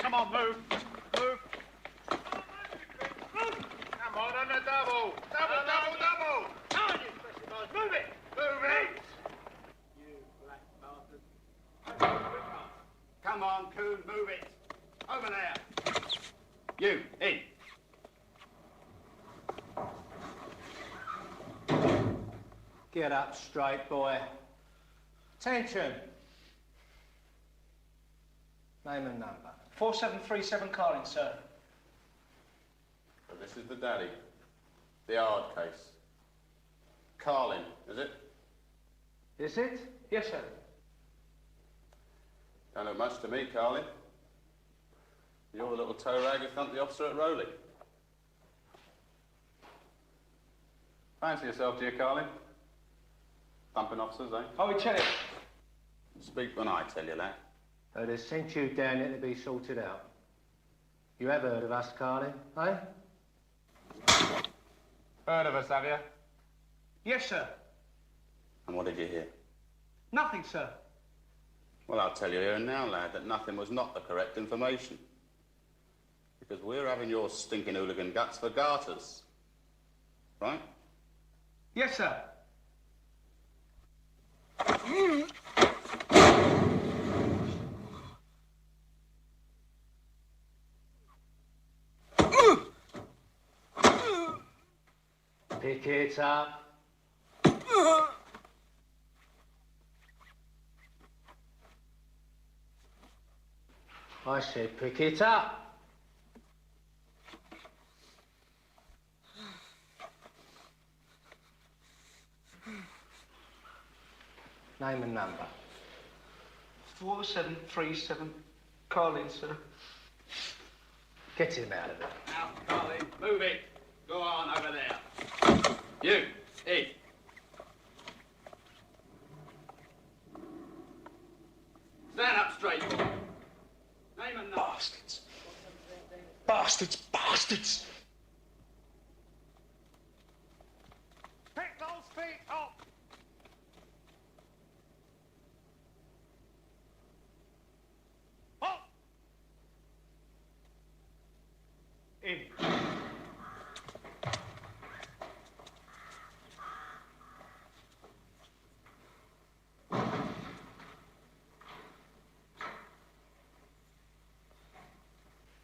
Come on, move. Move. Come on the double. Double. Come on, you special boys. Move it. Move it. You black bastard. Come on, Coon, move it. Over there. You, in. Get up straight, boy. Attention. Name and number. 4737 Carlin, sir. And this is the daddy. The hard case. Carlin, is it? Is it? Yes, sir. Don't look much to me, Carlin. You're the little toe rag who thumped the officer at Rowley. Fancy yourself, do you, Carlin? Thumping officers, eh? Oh, we tell you. Speak when I tell you that. They sent you down here to be sorted out. You have heard of us, Carlin, eh? Heard of us, have you? Yes, sir. And what did you hear? Nothing, sir. Well, I'll tell you here and now, lad, that nothing was not the correct information. Because we're having your stinking hooligan guts for garters. Right? Yes, sir. Pick it up. I said pick it up. Name and number. 4737 Carlin, sir. Get him out of there. Now, Carlin, move it. Go on over there. You, in. Stand up straight, boy. Name and number. Bastards. Bastards. Bastards. Pick those feet up. Up. In.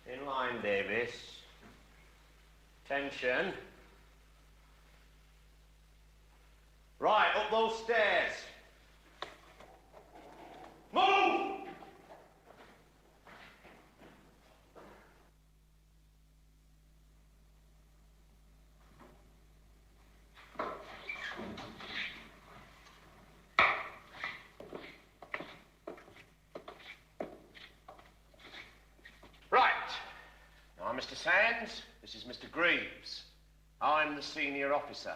In line, Davis. Attention. Right, up those stairs. Move! Right. Now, Mr. Sands, this is Mr. Greaves. I'm the senior officer,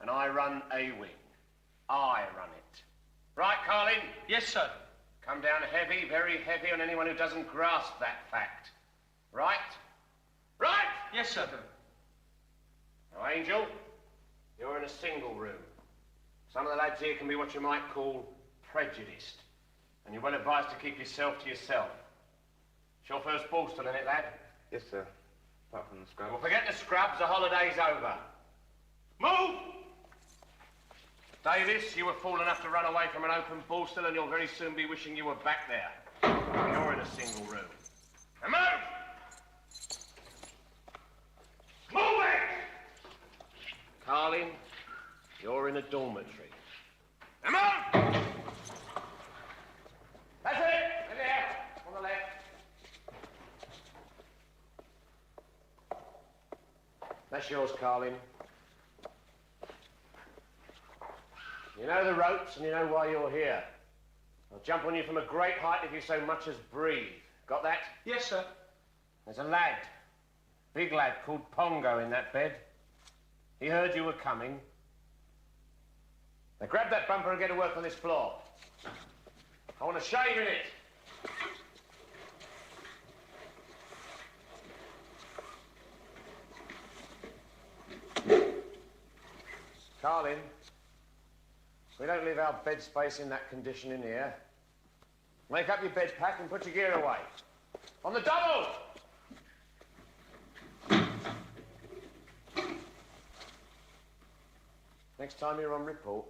and I run A wing. I run it. Right, Carlin? Yes, sir. Come down heavy, very heavy on anyone who doesn't grasp that fact. Right? Right? Yes, sir. Now, Angel, you're in a single room. Some of the lads here can be what you might call prejudiced, and you're well advised to keep yourself to yourself. It's your first Borstal, isn't it, lad? Yes, sir. Apart from the scrub. Well, forget the scrubs, the holiday's over. Move! Davis, you were fool enough to run away from an open Borstal, and you'll very soon be wishing you were back there. You're in a single room. Now move! Move it! Carlin, you're in a dormitory. Now move! That's it! In there, on the left. That's yours, Carlin. You know the ropes and you know why you're here. I'll jump on you from a great height if you so much as breathe. Got that? Yes, sir. There's a lad, big lad called Pongo in that bed. He heard you were coming. Now grab that bumper and get to work on this floor. I want a shave in it. Carlin, we don't leave our bed space in that condition in here. Make up your bed pack and put your gear away. On the double! Next time you're on report.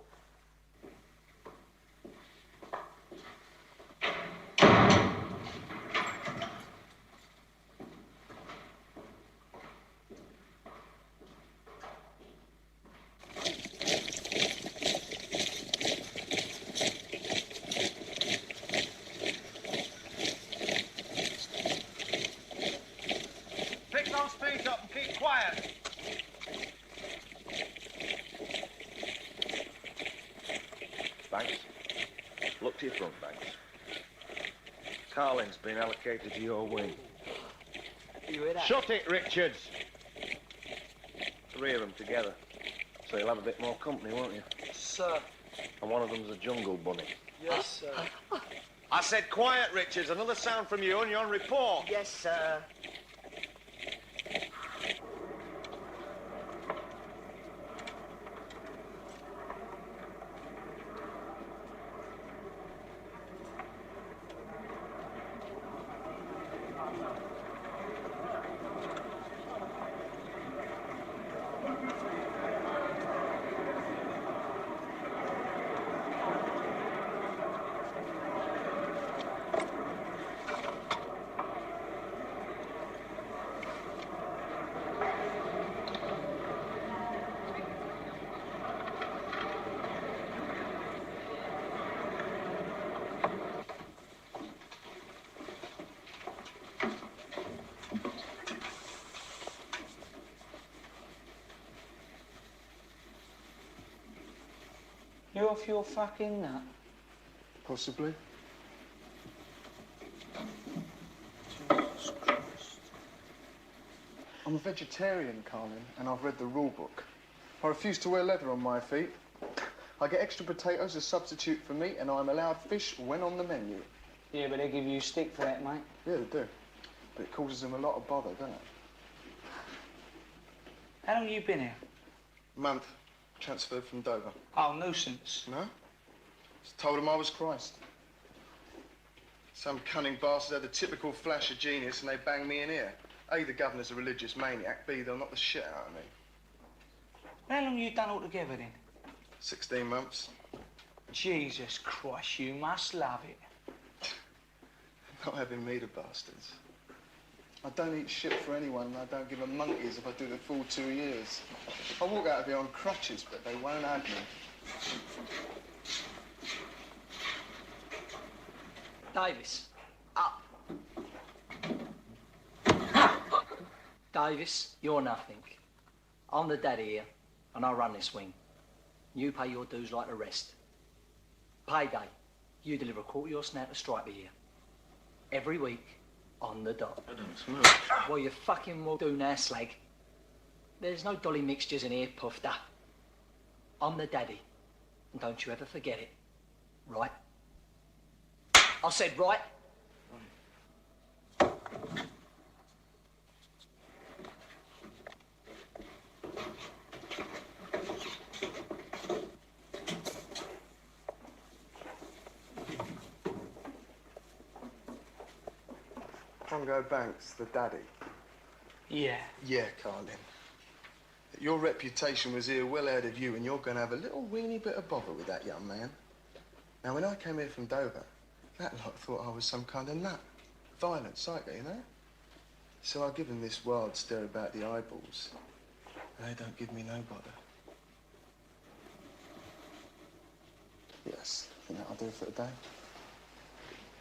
Pick those feet up and keep quiet. Banks, look to your front, Banks. Carlin's been allocated to your wing. You hear that? Shut it, Richards! 3 of them together. So you'll have a bit more company, won't you? Sir. And one of them's a jungle bunny. Yes, sir. I said quiet, Richards. Another sound from you and you're on report. Yes, sir. You off your fucking nut? Possibly. Jesus Christ. I'm a vegetarian, Carlin, and I've read the rule book. I refuse to wear leather on my feet. I get extra potatoes as substitute for meat, and I'm allowed fish when on the menu. Yeah, but they give you stick for that, mate. Yeah, they do. But it causes them a lot of bother, doesn't it? How long you been here? Month. Transferred from Dover. Oh, nuisance. No? Just told them I was Christ. Some cunning bastard had a typical flash of genius and they banged me in here. A, the governor's a religious maniac. B, they'll knock the shit out of me. How long you done altogether then? 16 months. Jesus Christ, you must love it. Not having me, the bastards. I don't eat shit for anyone and I don't give a monkey's if I do the full 2 years. I walk out of here on crutches, but they won't have me. Davis, up. Davis, you're nothing. I'm the daddy here, and I run this wing. You pay your dues like the rest. Payday, you deliver a quarter of your snout to Striper here. Every week, on the dot. I don't smoke. Well, you fucking will do now, slag. There's no dolly mixtures in here, puffed up. I'm the daddy, and don't you ever forget it. Right? I said right. Congo Banks, the daddy. Yeah. Yeah, Carlin. Your reputation was here well ahead of you, and you're going to have a little weeny bit of bother with that young man. Now, when I came here from Dover, that lot thought I was some kind of nut. Violent psycho, you know? So I give them this wild stare about the eyeballs, and they don't give me no bother. Yes, I think that'll do for today.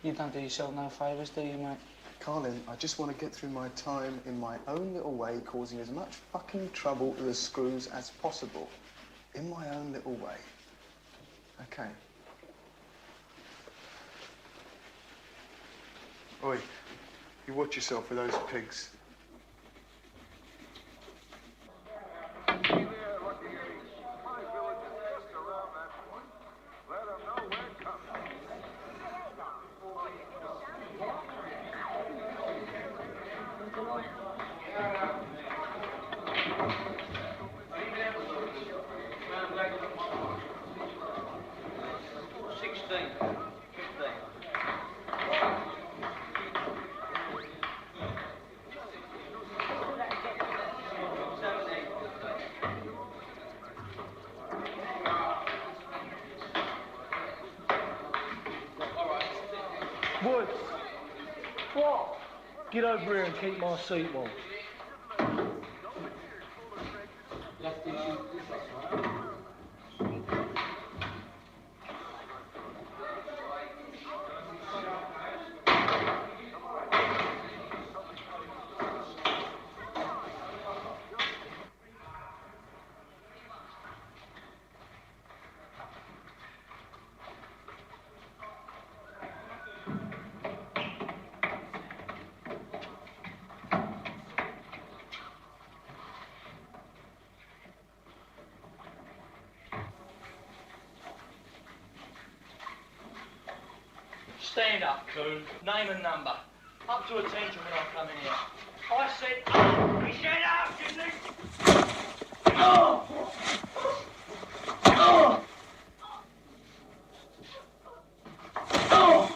You don't do yourself no favours, do you, mate? Carlin, I just want to get through my time in my own little way, causing as much fucking trouble to the screws as possible. In my own little way. Okay. Oi, you watch yourself with those pigs. Woods. What? Get over here and keep my seat warm. Stand up, coon. Name and number. Up to attention when I come in here. I said up! We said up, didn't we? Oh! Oh! Oh!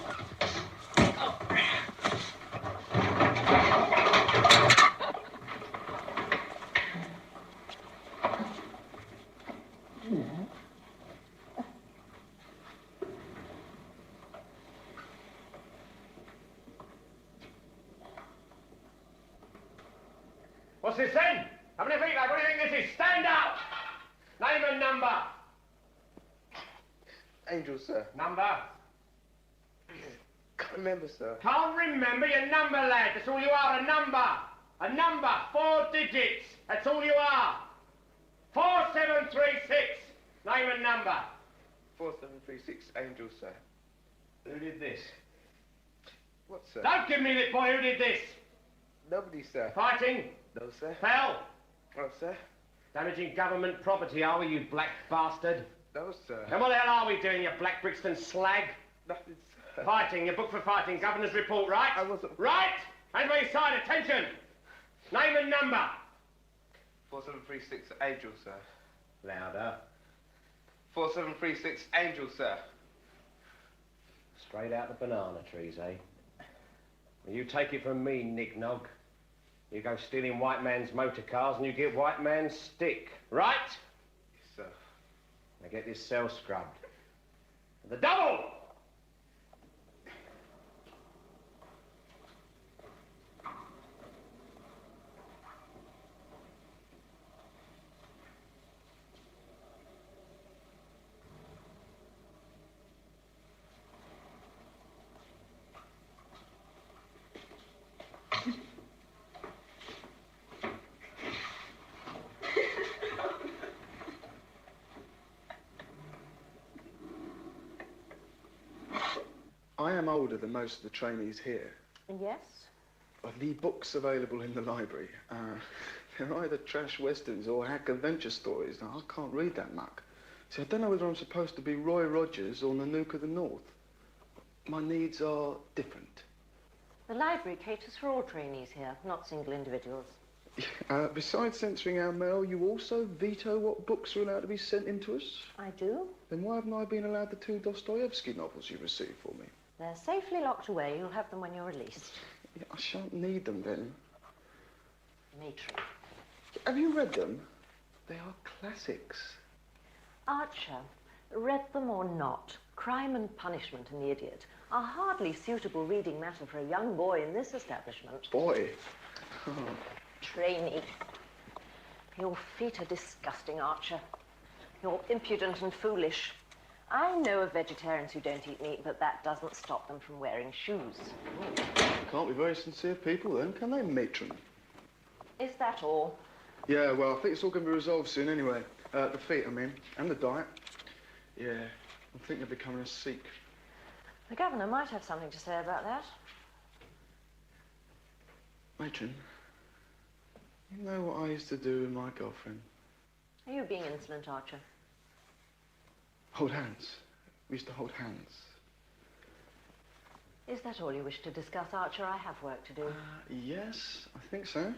What's this then? How many feet, lad? What do you think this is? Stand up! Name and number. Angel, sir. Number? Can't remember, sir. Can't remember your number, lad. That's all you are, a number. A number, 4 digits. That's all you are. 4736. Name and number. 4736, Angel, sir. Who did this? What, sir? Don't give me this, boy. Who did this? Nobody, sir. Fighting? No, sir. Fell? No, sir. Damaging government property, are we, you black bastard? No, sir. And what the hell are we doing, you black Brixton slag? Nothing, sir. Fighting, you're booked for fighting. Governor's report, right? I wasn't... Right? Hands by your side, attention! Name and number. 4736, Angel, sir. Louder. 4736, Angel, sir. Straight out the banana trees, eh? Well, you take it from me, Nick-Nog. You go stealing white man's motor cars and you get white man's stick, right? Yes, sir. Now get this cell scrubbed. The double! I am older than most of the trainees here. Yes? The books available in the library, they're either trash westerns or hack adventure stories. Now, I can't read that muck. See, I don't know whether I'm supposed to be Roy Rogers or Nanook of the North. My needs are different. The library caters for all trainees here, not single individuals. Besides censoring our mail, you also veto what books are allowed to be sent in to us? I do. Then why haven't I been allowed the 2 Dostoevsky novels you received for me? They're safely locked away. You'll have them when you're released. Yeah, I shan't need them then. Matron. Have you read them? They are classics. Archer, read them or not, Crime and Punishment and The Idiot are hardly suitable reading matter for a young boy in this establishment. Boy. Oh. Trainee. Your feet are disgusting, Archer. You're impudent and foolish. I know of vegetarians who don't eat meat, but that doesn't stop them from wearing shoes. Can't be very sincere people then, can they, matron? Is that all? Yeah, well, I think it's all going to be resolved soon anyway. The feet, I mean, and the diet. Yeah, I'm thinking of becoming a Sikh. The governor might have something to say about that. Matron, you know what I used to do with my girlfriend? Are you being insolent, Archer? Hold hands. We used to hold hands. Is that all you wish to discuss, Archer? I have work to do. Yes, I think so.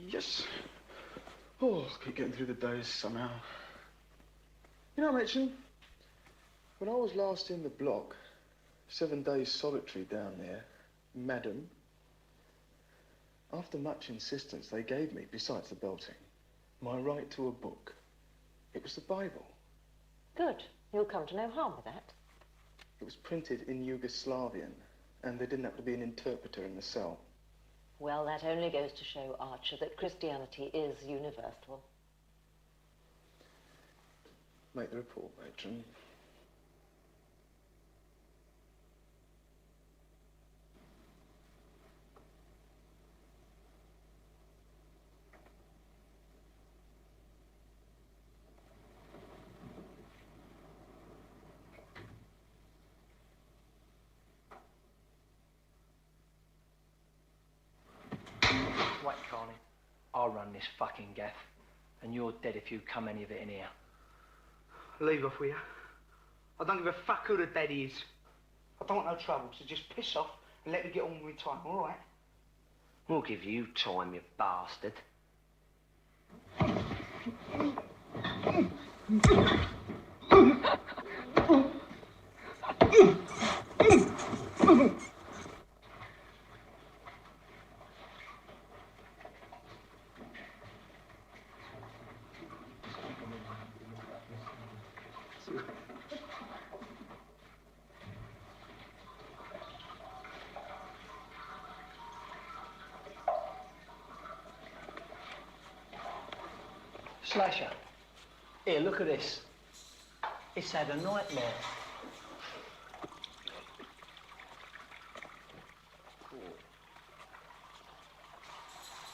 Yes. Oh, I'll keep getting through the days somehow. You know, Mitchin, when I was last in the block, 7 days solitary down there, madam, after much insistence, they gave me, besides the belting, my right to a book. It was the Bible. Good. You'll come to no harm with that. It was printed in Yugoslavian, and there didn't have to be an interpreter in the cell. Well, that only goes to show, Archer, that Christianity is universal. Make the report, Matron. Wait, Carlin. I'll run this fucking gaff, and you're dead if you come any of it in here. Leave off with you. I don't give a fuck who the daddy is. I don't want no trouble, so just piss off and let me get on with my time, all right? We'll give you time, you bastard. Slasher. Here, look at this. It's had a nightmare.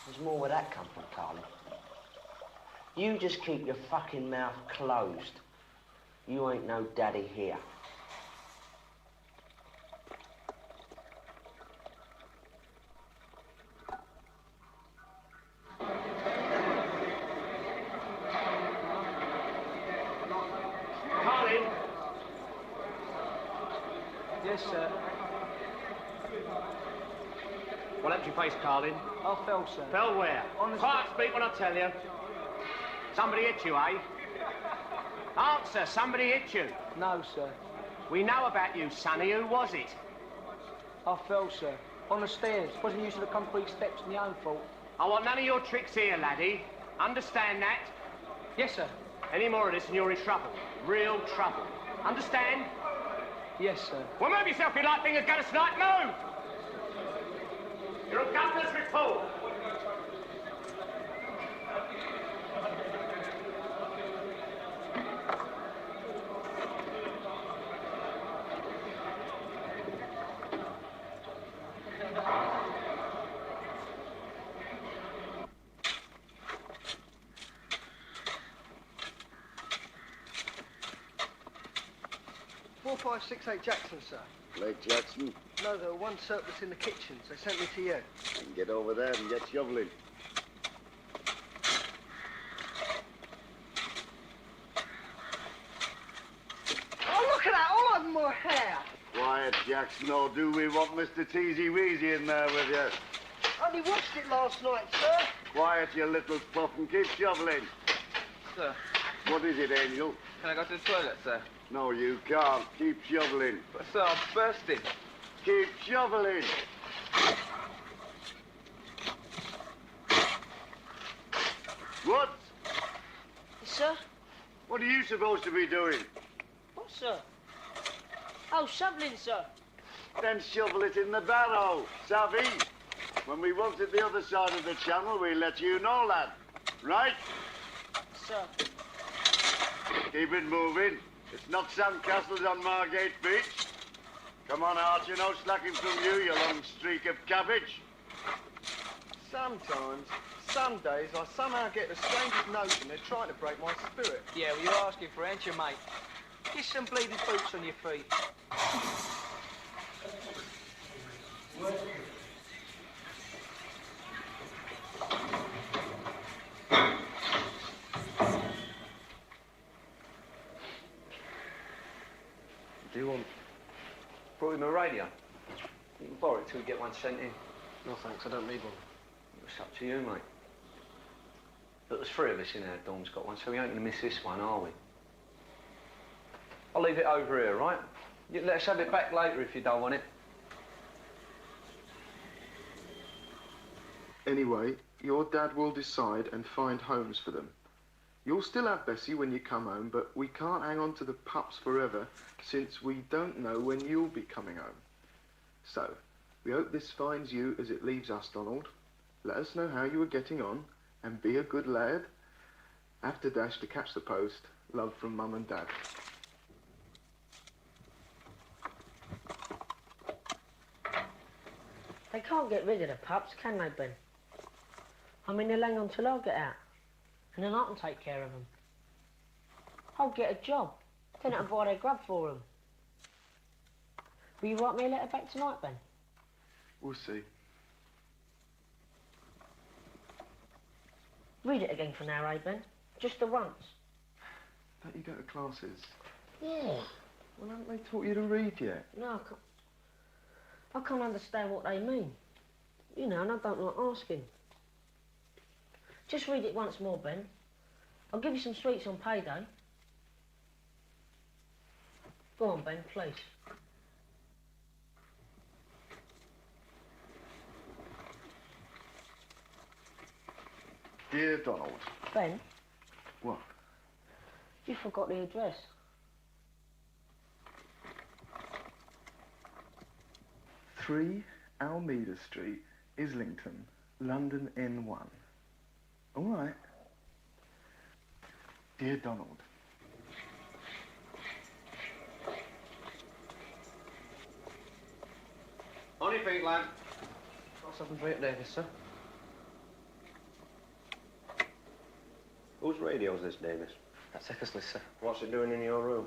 There's more where that come from, Carlin. You just keep your fucking mouth closed. You ain't no daddy here. Carlin! Yes, sir. What happened to your face, Carlin? I fell, sir. Fell where? On the Quiet, speak when I tell you. Somebody hit you, eh? Answer, somebody hit you. No, sir. We know about you, Sonny. Who was it? I fell, sir. On the stairs. Wasn't used to the concrete steps, my own fault. I want none of your tricks here, laddie. Understand that? Yes, sir. Any more of this and you're in trouble. Real trouble. Understand? Yes, sir. Well, move yourself, you like fingers going to snipe. Move! You're a governor's report. Four, 5, 6, 8 Jackson, sir. Lake Jackson, No, there were one surplus in the kitchens. They sent me to you. and get over there and get shoveling. Oh, look at that! All over my hair! Quiet, Jackson, or do we want Mr. Teasy Weezy in there with you? Only watched it last night, sir. Quiet, you little puff, and keep shoveling. Sir, What is it, Angel? can I go to the toilet, sir? No, you can't. Keep shoveling. But, sir, I'm bursting. Keep shoveling. What? Sir? What are you supposed to be doing? What, sir? Oh, shoveling, sir. Then shovel it in the barrow, savvy? When we want it the other side of the channel, we'll let you know, lad. Right? Sir. Keep it moving. It's not sandcastles on Margate Beach. Come on, Archer, no slacking from you, you long streak of cabbage. Sometimes, some days, I somehow get the strangest notion they're trying to break my spirit. Yeah, well, you're asking for it, ain't you, mate? Get some bleeding boots on your feet. Do you want... Brought him a radio? You can borrow it till we get one sent in. No, thanks. I don't need one. It's up to you, mate. But there's three of us in our dorm's got one, so we ain't gonna miss this one, are we? I'll leave it over here, right? You let us have it back later if you don't want it. Anyway, your dad will decide and find homes for them. You'll still have Bessie when you come home, but we can't hang on to the pups forever since we don't know when you'll be coming home. So, we hope this finds you as it leaves us, Donald. Let us know how you are getting on, and be a good lad. Have to dash to catch the post. Love from Mum and Dad. They can't get rid of the pups, can they, Ben? I mean, they'll hang on till I get out, and then I can take care of them. I'll get a job, then I can buy their grub for them. Will you write me a letter back tonight, Ben? We'll see. Read it again for now, eh, Ben? Just the once. Don't you go to classes? Yeah. Well, haven't they taught you to read yet? No, I can't understand what they mean. You know, and I don't like asking. Just read it once more, Ben. I'll give you some sweets on payday. Go on, Ben, please. Dear Donald. Ben? What? You forgot the address. 3 Almeida Street, Islington, London N1. All right. Dear Donald. On your feet, lad. Got something for you, Davis, sir. Whose radio's this, Davis? That's Eckersley's, sir. What's it doing in your room?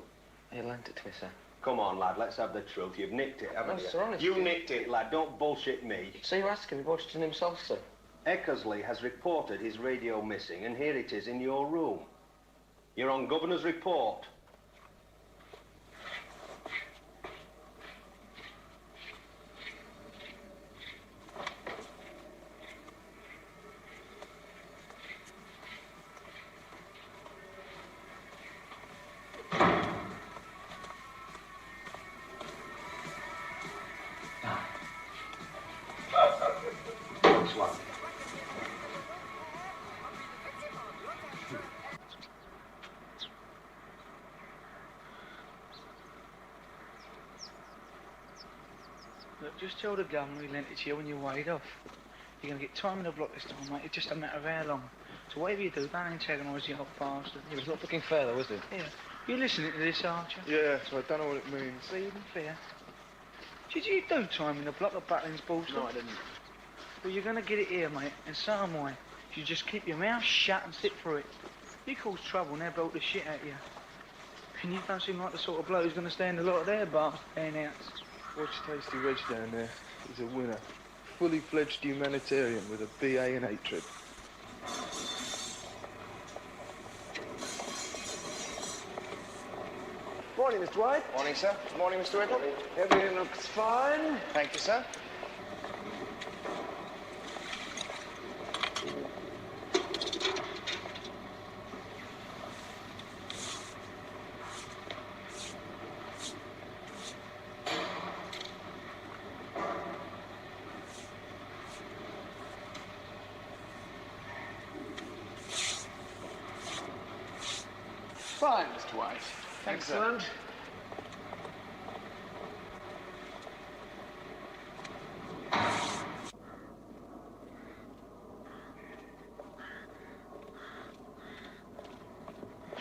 He lent it to me, sir. Come on, lad, let's have the truth. You've nicked it, haven't No, you? sir, honestly. You nicked it, lad. Don't bullshit me. So you're asking me about it himself, sir? Eckersley has reported his radio missing, and here it is in your room. You're on Governor's report. Look, just tell the governor he lent it to you when you weighed off. You're going to get time in the block this time, mate. It's just a matter of how long. So whatever you do, don't antagonise the old bastard. He was not looking fair, though, was he? Yeah. You listening to this, Archer? Yeah, so I don't know what it means. See, even fair. Did you do time in the block of Butlins Borstal? No, I didn't. Well, you're going to get it here, mate, and so am I. You just keep your mouth shut and sit through it. You cause trouble and they'll belt the shit out of you. And you don't seem like the sort of bloke who's going to stand a lot of their bars handouts. Watch Tasty Reg down there. He's a winner. Fully fledged humanitarian with a BA in hatred. Morning, Mr. White. Morning, sir. Morning, Mr. Whittle. Everything looks fine. Thank you, sir. Fine, Mr. White. Excellent.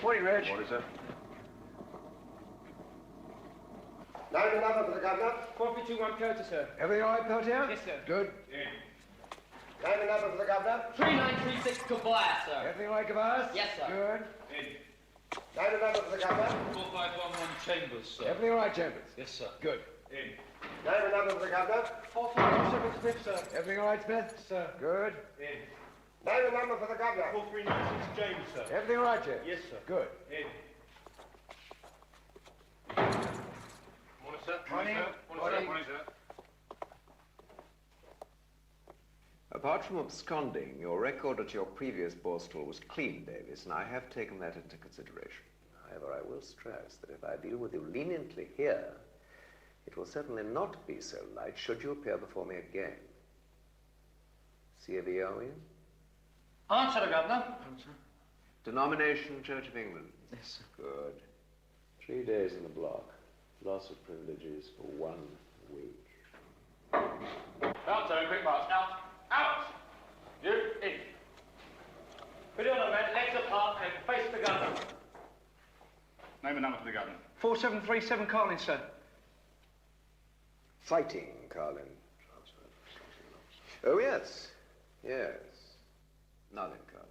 Morning, Reg. Morning, sir. Name and number for the governor. 4321 Kota, sir. Everything all right, Peltier? Yes, sir. Good. Name and number for the governor. 3936 Kabaya, sir. Everything all right, Cavars? Yes, sir. Good. In. Name and number for the governor. 4511 Chambers, sir. Everything all right, Chambers? Yes, sir. Good. In. Name and number for the governor. 4527 Smith, sir. Everything all right, Smith? Sir. Good. In. Name and number for the governor. 4396 James, sir. Everything all right, James? Yes, sir. Good. In. Morning, sir. Morning. Morning, sir. Apart from absconding, your record at your previous Borstal was clean, Davis, and I have taken that into consideration. However, I will stress that if I deal with you leniently here, it will certainly not be so light should you appear before me again. CAVO, Ian? Answer the governor. Answer. Denomination, Church of England. Yes, sir. Good. 3 days in the block. Loss of privileges for 1 week. Out, turn, quick march. Out. Out! You, in. Put it on, man. Legs apart and face the gunner. Name and number for the gunner. 4737 Carlin, sir. Fighting, Carlin. Oh, yes. Yes. Now then, Carlin.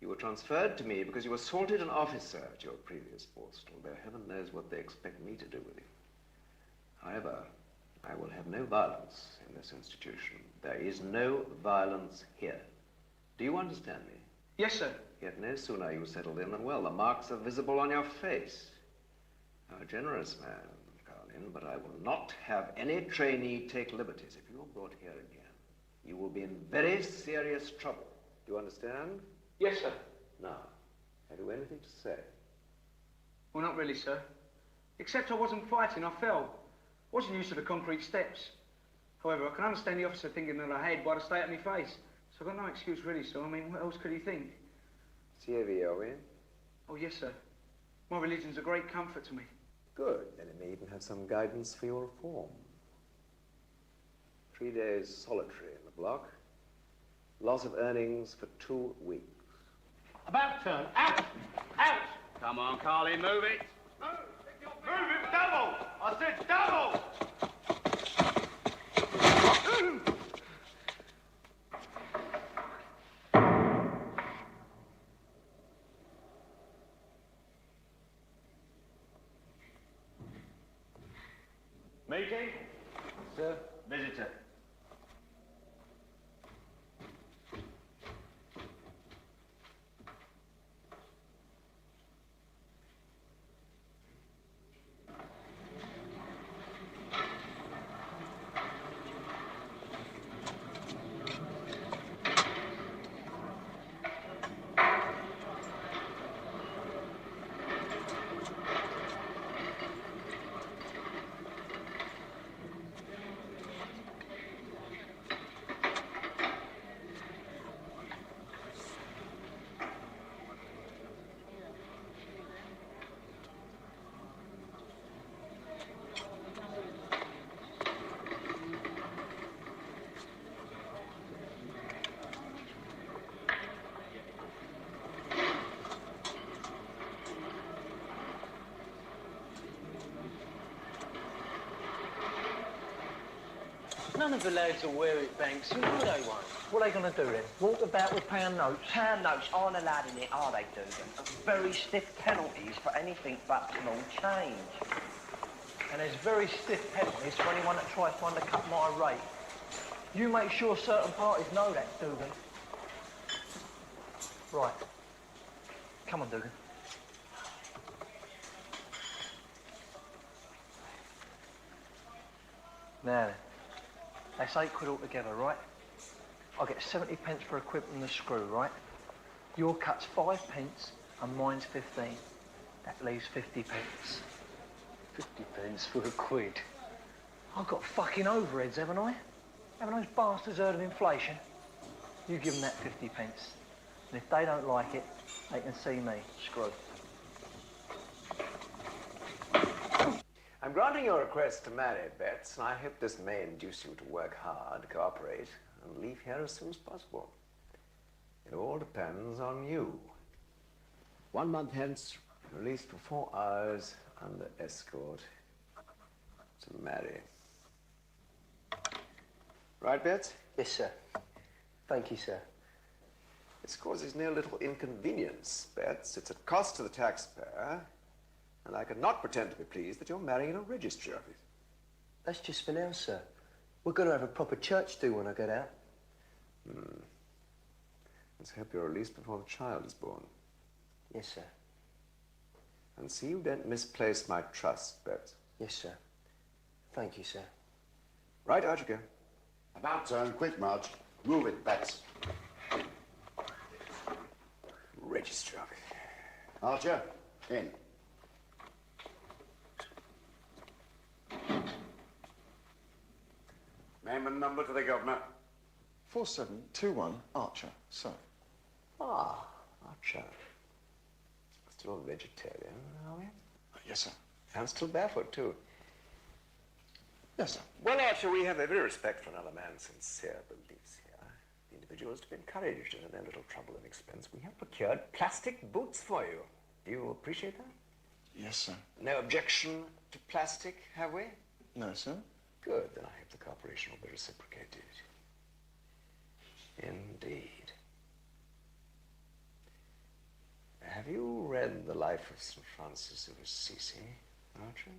You were transferred to me because you assaulted an officer at your previous borstal, though heaven knows what they expect me to do with you. However, I will have no violence in this institution. There is no violence here. Do you understand me? Yes, sir. Yet no sooner are you settled in than, well, the marks are visible on your face. I'm a generous man, Carlin, but I will not have any trainee take liberties. If you're brought here again, you will be in very serious trouble. Do you understand? Yes, sir. Now, have you anything to say? Well, not really, sir. Except I wasn't fighting, I fell. Wasn't used to the concrete steps. However, I can understand the officer thinking that I had by the state of my face. So I've got no excuse, really, so I mean, what else could he think? CAV, are we? Oh, yes, sir. My religion's a great comfort to me. Good. Then it may even have some guidance for your reform. 3 days solitary in the block. Loss of earnings for 2 weeks. About turn. Out! Out! Come on, Carlin, move it. Move it double! I said double! Meeting? Sir? Visitor. None of the lads will wear it, Banks. You know they won't. What are they going to do then? Walk about with pound notes? Pound notes aren't allowed in it, are they, Dugan? Very stiff penalties for anything but small change. And there's very stiff penalties for anyone that tries to undercut my rate. You make sure certain parties know that, Dugan. Right. Come on, Dugan. Now then. That's £8 altogether, right? I get 70 pence for equipping the screw, right? Your cut's 5 pence and mine's 15. That leaves 50 pence. 50 pence for £1. I've got fucking overheads, haven't I? Haven't those bastards heard of inflation? You give them that 50 pence. And if they don't like it, they can see me. Screw. I'm granting your request to marry, Betts, and I hope this may induce you to work hard, cooperate, and leave here as soon as possible. It all depends on you. 1 month hence, released for 4 hours under escort to marry. Right, Betts? Yes, sir. Thank you, sir. This causes no little inconvenience, Betts. It's a cost to the taxpayer. And I cannot pretend to be pleased that you're marrying a registry office. That's just for now, sir. We're going to have a proper church do when I get out. Let's hope you're released before the child is born. Yes, sir. And see you don't misplace my trust, Betts. Yes, sir. Thank you, sir. Right, out you go. About turn, quick march. Move it, Betts. Registry office. Archer, in. Name and number to the governor. 4721 Archer, sir. Ah, Archer. still a vegetarian, are we? Yes, sir. And still barefoot, too. Yes, sir. Well, Archer, we have every respect for another man's sincere beliefs here. The individual is to be encouraged, and at their little trouble and expense, we have procured plastic boots for you. Do you appreciate that? Yes, sir. No objection to plastic, have we? No, sir. Good, then I hope the cooperation will be reciprocated. Indeed. Have you read The Life of St. Francis of Assisi, Archer?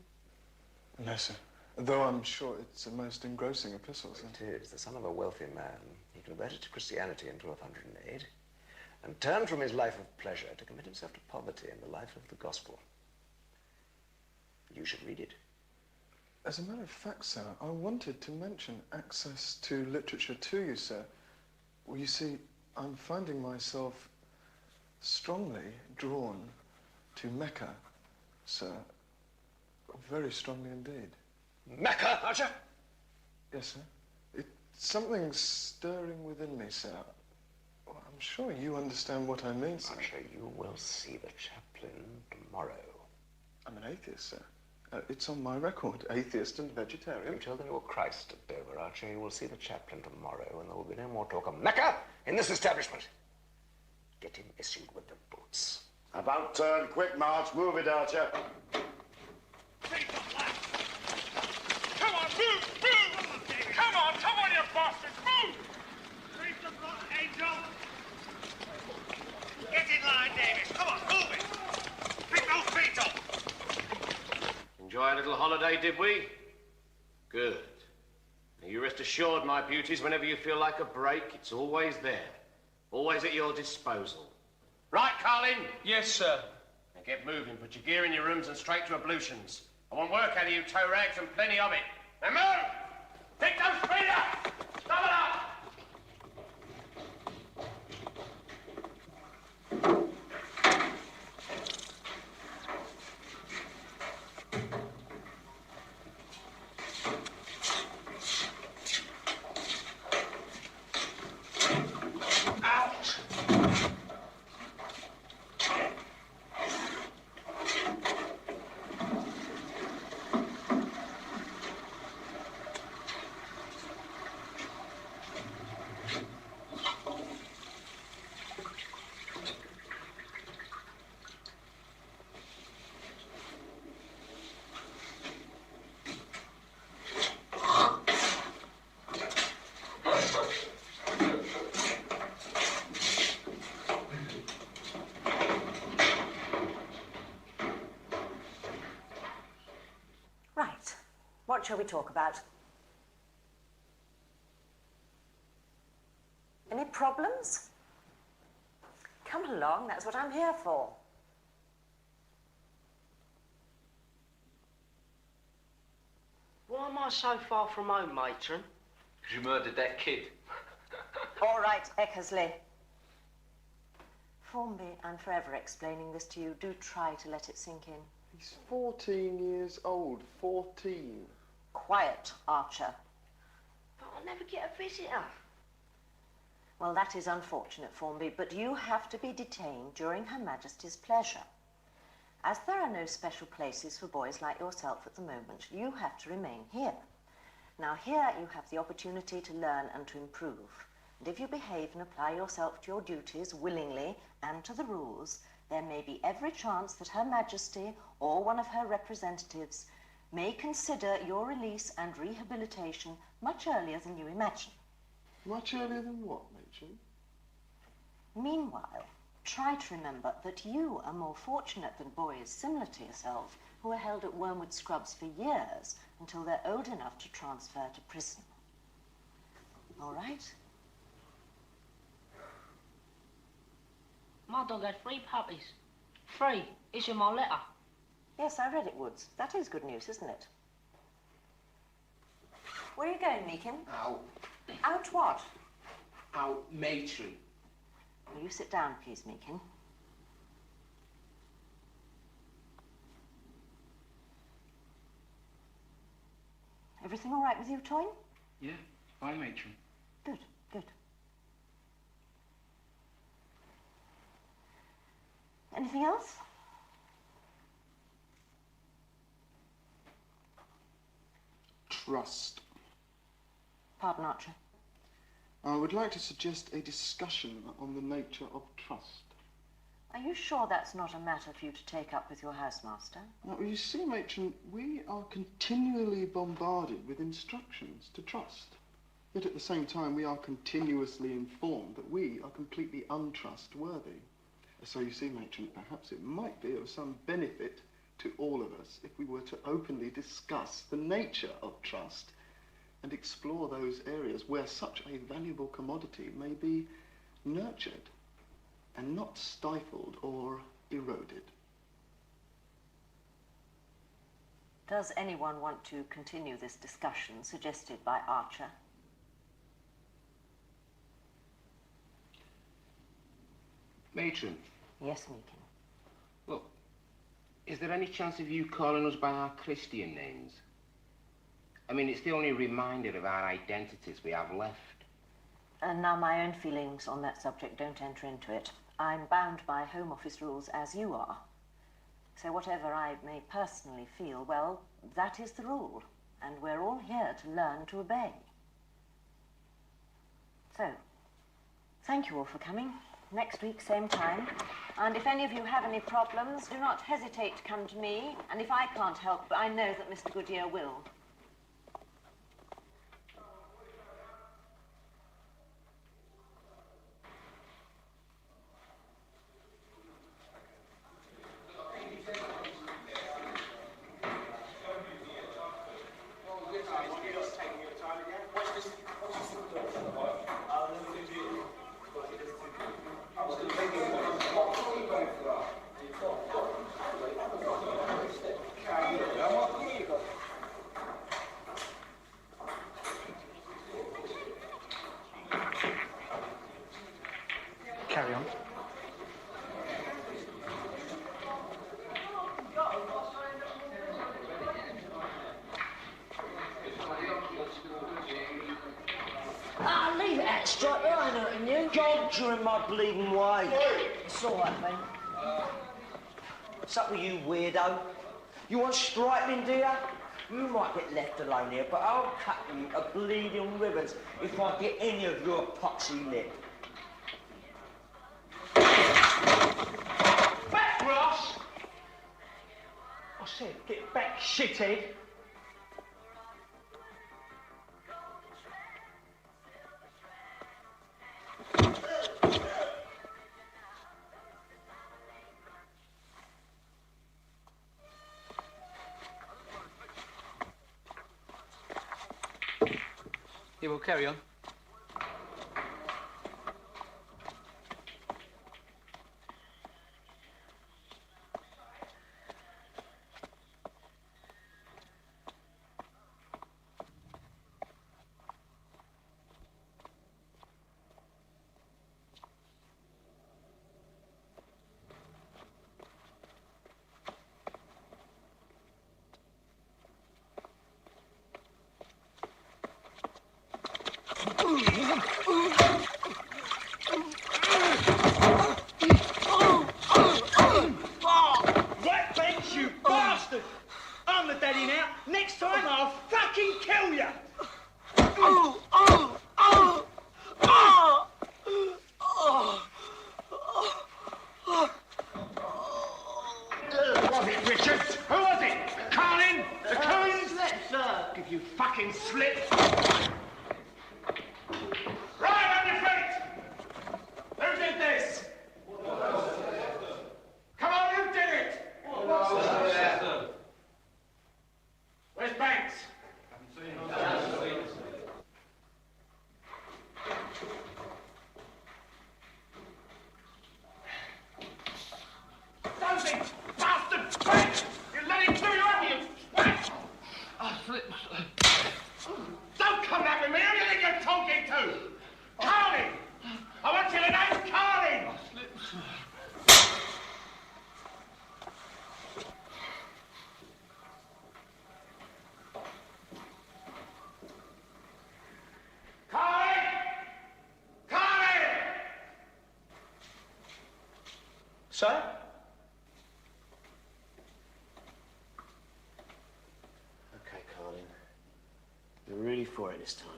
No, sir. Though I'm sure it's a most engrossing epistle, sir. It is. The son of a wealthy man, he converted to Christianity in 1208 and turned from his life of pleasure to commit himself to poverty in the life of the gospel. You should read it. As a matter of fact, sir, I wanted to mention access to literature to you, sir. Well, you see, I'm finding myself strongly drawn to Mecca, sir. Very strongly indeed. Mecca, Archer? Yes, sir. It's something stirring within me, sir. Well, I'm sure you understand what I mean, sir. Archer, you will see the chaplain tomorrow. I'm an atheist, sir. It's on my record, atheist and vegetarian. You tell them you're Christ at Dover, Archer. You will see the chaplain tomorrow, and there will be no more talk of Mecca in this establishment. Get him issued with the boots. About turn, quick march, move it, Archer. Come on, move, move! Come on, you bastards, move! Leave them lot, Angel! Get in line, Davis. Come on, move it! Pick those feet up! Enjoy a little holiday, did we? Good. Now, you rest assured, my beauties, whenever you feel like a break, it's always there. Always at your disposal. Right, Carlin? Yes, sir. Now get moving. Put your gear in your rooms and straight to ablutions. I want work out of you, toe rags, and plenty of it. Now move! Take those feet up! Stop it up! What shall we talk about? Any problems? Come along, that's what I'm here for. Why am I so far from home, matron? Because you murdered that kid. All right, Eckersley. Formby, I'm forever explaining this to you. Do try to let it sink in. He's 14 years old. 14. Quiet, Archer. But I'll never get a visitor. Well, that is unfortunate, Formby, but you have to be detained during Her Majesty's pleasure. As there are no special places for boys like yourself at the moment, you have to remain here. Now, here you have the opportunity to learn and to improve. And if you behave and apply yourself to your duties willingly and to the rules, there may be every chance that Her Majesty or one of her representatives may consider your release and rehabilitation much earlier than you imagine. Much earlier than what, matron? Meanwhile, try to remember that you are more fortunate than boys similar to yourself who are held at Wormwood Scrubs for years until they're old enough to transfer to prison. All right? My dog had 3 puppies. 3. It's in my letter. Yes, I read it, Woods. That is good news, isn't it? Where are you going, Meekin? Out. Out what? Out, matron. Will you sit down, please, Meekin? Everything all right with you, Toyn? Yeah, fine, matron. Good, good. Anything else? trust. Pardon, Archer. I would like to suggest a discussion on the nature of trust. Are you sure that's not a matter for you to take up with your housemaster? Now, you see, matron, we are continually bombarded with instructions to trust. Yet at the same time, we are continuously informed that we are completely untrustworthy. So you see, matron, perhaps it might be of some benefit to all of us if we were to openly discuss the nature of trust and explore those areas where such a valuable commodity may be nurtured and not stifled or eroded. Does anyone want to continue this discussion suggested by Archer? Matron. Yes, Meekin. Look, is there any chance of you calling us by our Christian names? I mean, it's the only reminder of our identities we have left. And now my own feelings on that subject don't enter into it. I'm bound by Home Office rules as you are. So whatever I may personally feel, well, that is the rule. And we're all here to learn to obey. So, thank you all for coming. Next week, same time. And if any of you have any problems, do not hesitate to come to me. And if I can't help, I know that Mr. Goodyear will. Carry on. Ah, leave it out, Striker. I ain't hurting you. God, you're in my bleeding way. It's all right, man. What's up with you, weirdo? You want striping, do you? You might get left alone here, but I'll cut you a bleeding ribbons if I get any of your poxy lip. Back, Ross! I said, get back, shithead. Yeah, well, carry on. Right bench, you bastard! I'm the daddy now. Next time I'll fucking kill you! Was it Richard? Who was it? Carlin? The Coons? Sir. Give you fucking slip. Right on your feet! Who did this? Come on, who did it? Where's Banks? Something! Bastard! Banks! You let him do you, haven't you? Banks! Don't come back with me! Who do you think you're talking to? Carlin! I want you to name Carlin! Carlin! Carlin! Sir? Okay, Carlin. for it this time.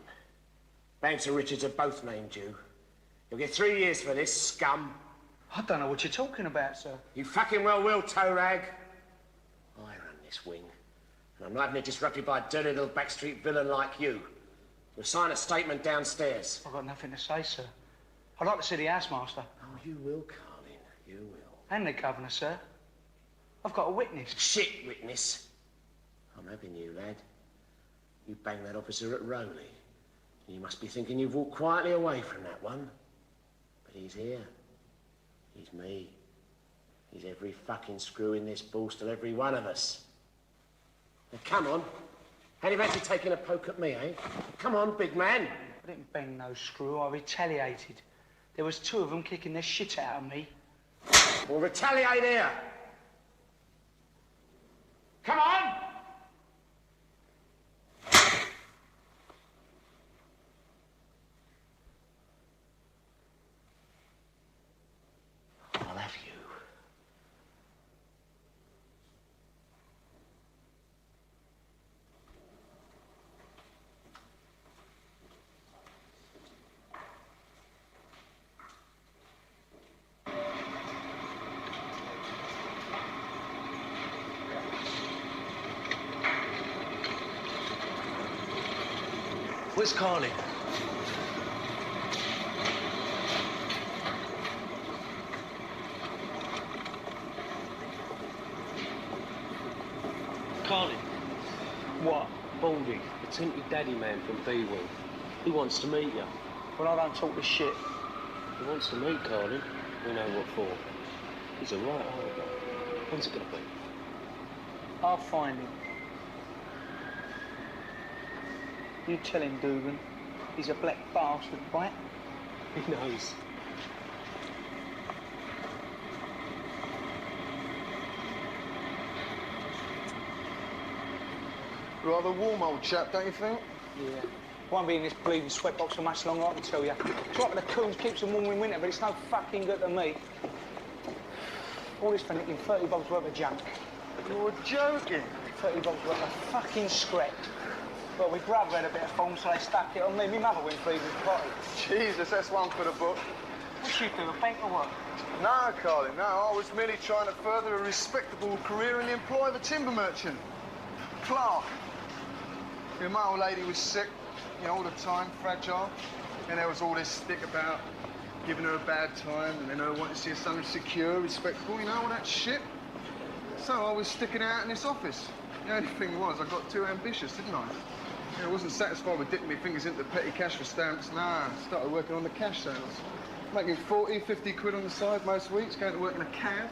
Banks and Richards are both named you. You'll get 3 years for this, scum. I don't know what you're talking about, sir. You fucking well will, toe rag. I run this wing, and I'm not having it disrupted by a dirty little backstreet villain like you. You'll sign a statement downstairs. I've got nothing to say, sir. I'd like to see the housemaster. Oh, you will, Carlin. You will. And the governor, sir. I've got a witness. Shit witness. I'm having you, lad. You banged that officer at Rowley. You must be thinking you've walked quietly away from that one. But he's here. He's me. He's every fucking screw in this Borstal, every one of us. Now, come on. How do you fancy taking a poke at me, eh? Come on, big man. I didn't bang no screw. I retaliated. There was 2 of them kicking the shit out of me. Well, retaliate here. Come on! I'll have you. Where's Carlin? Carlin. What? Baldy, the tinted daddy man from B-Wing. He wants to meet you. Well, I don't talk this shit. He wants to meet Carlin. We know what for. He's a right hard guy. When's it gonna be? I'll find him. You tell him, Dugan. He's a black bastard, right? He knows. Rather warm, old chap, don't you think? Yeah. Won't be in this bleeding sweatbox for much longer, I can tell you. It's right with the coons, keeps them warm in winter, but it's no fucking good to me. All this for nicking 30 bobs worth of junk. You're joking. 30 bobs worth of fucking scrap. Well, my brother had a bit of form, so they stuck it on me. My mother went for his potty. Jesus, that's one for the book. What's you do, a bank or what? No, Carlin, no. I was merely trying to further a respectable career in the employ of a timber merchant. Clarke. Yeah, my old lady was sick, you know, all the time, fragile. And there was all this stick about giving her a bad time and then her wanting to see her son secure, respectable, you know, all that shit. So I was sticking out in this office. The only thing was, I got too ambitious, didn't I? Yeah, I wasn't satisfied with dipping my fingers into petty cash for stamps. Nah, started working on the cash sales. Making 40, 50 quid on the side most weeks, going to work in a cab.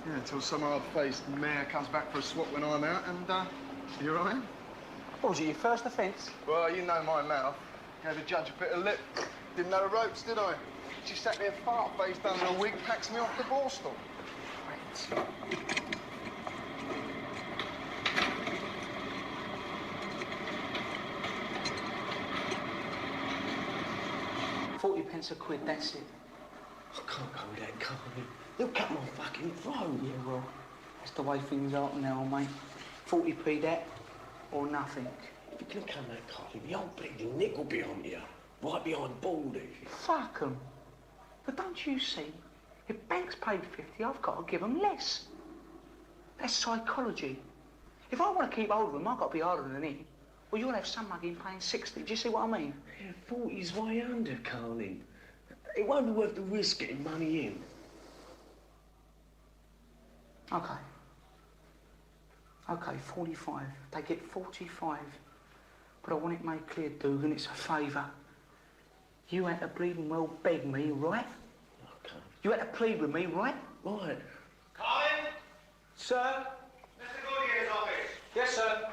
Yeah, until some hard-faced mayor comes back for a swap when I'm out, and here I am. What was it, your first offence? Well, you know my mouth. Gave the judge a bit of lip. Didn't know the ropes, did I? She sat there fart-faced under a wig, packs me off the Borstal. Right. 40 pence a quid, that's it. I can't go with that, Carlin. They'll cut my fucking throat. Yeah, well, that's the way things are now, mate. 40p that, or nothing. If you can come that, Carlin, the old bleeding Nick will be on you. Right behind Baldy. Fuck 'em. But don't you see? If Banks paid 50, I've got to give 'em less. That's psychology. If I want to keep hold of 'em, I've got to be harder than him. Well, you'll have some mugging paying 60. Do you see what I mean? Yeah, 40's way under, Carlin. It won't be worth the risk getting money in. OK. OK, 45. They get 45. But I want it made clear, Dugan, it's a favour. You had to bleeding well beg me, right? OK. You had to plead with me, right? Right. Carlin? Sir? Mr. Goodyear's office. Yes, sir.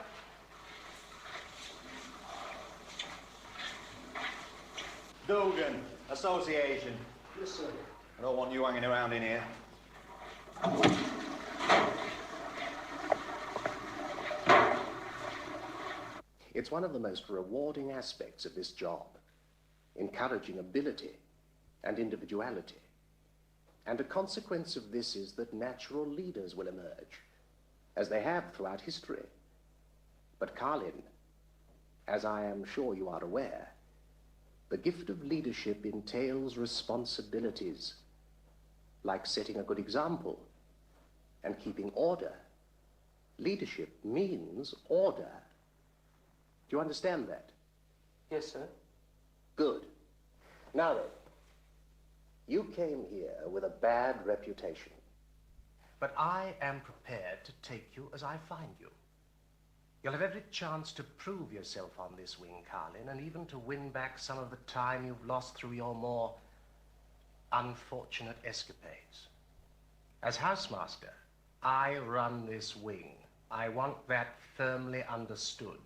Dugan, association. Yes, sir. I don't want you hanging around in here. It's one of the most rewarding aspects of this job, encouraging ability and individuality. And a consequence of this is that natural leaders will emerge, as they have throughout history. But Carlin, As I am sure you are aware, the gift of leadership entails responsibilities, like setting a good example and keeping order. Leadership means order. Do you understand that? Yes, sir. Good. Now then, you came here with a bad reputation. But I am prepared to take you as I find you. You'll have every chance to prove yourself on this wing, Carlin, and even to win back some of the time you've lost through your more unfortunate escapades. As housemaster, I run this wing. I want that firmly understood.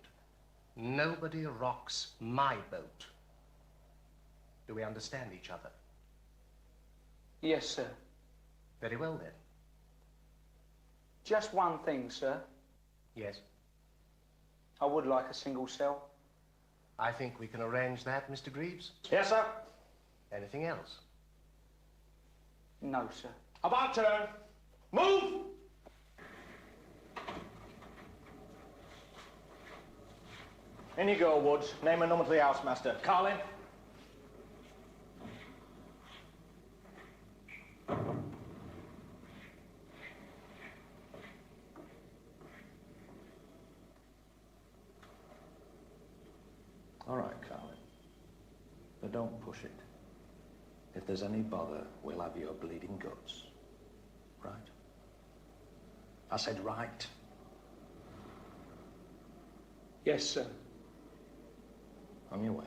Nobody rocks my boat. Do we understand each other? Yes, sir. Very well, then. Just one thing, sir. Yes? I would like a single cell. I think we can arrange that, Mr. Greaves. Yes, sir. Anything else? No, sir. About turn. Move! In you go, Woods. Name and number to the housemaster. Carlin? All right, Carlin. But don't push it. If there's any bother, we'll have your bleeding guts. Right? I said right. Yes, sir. On your way.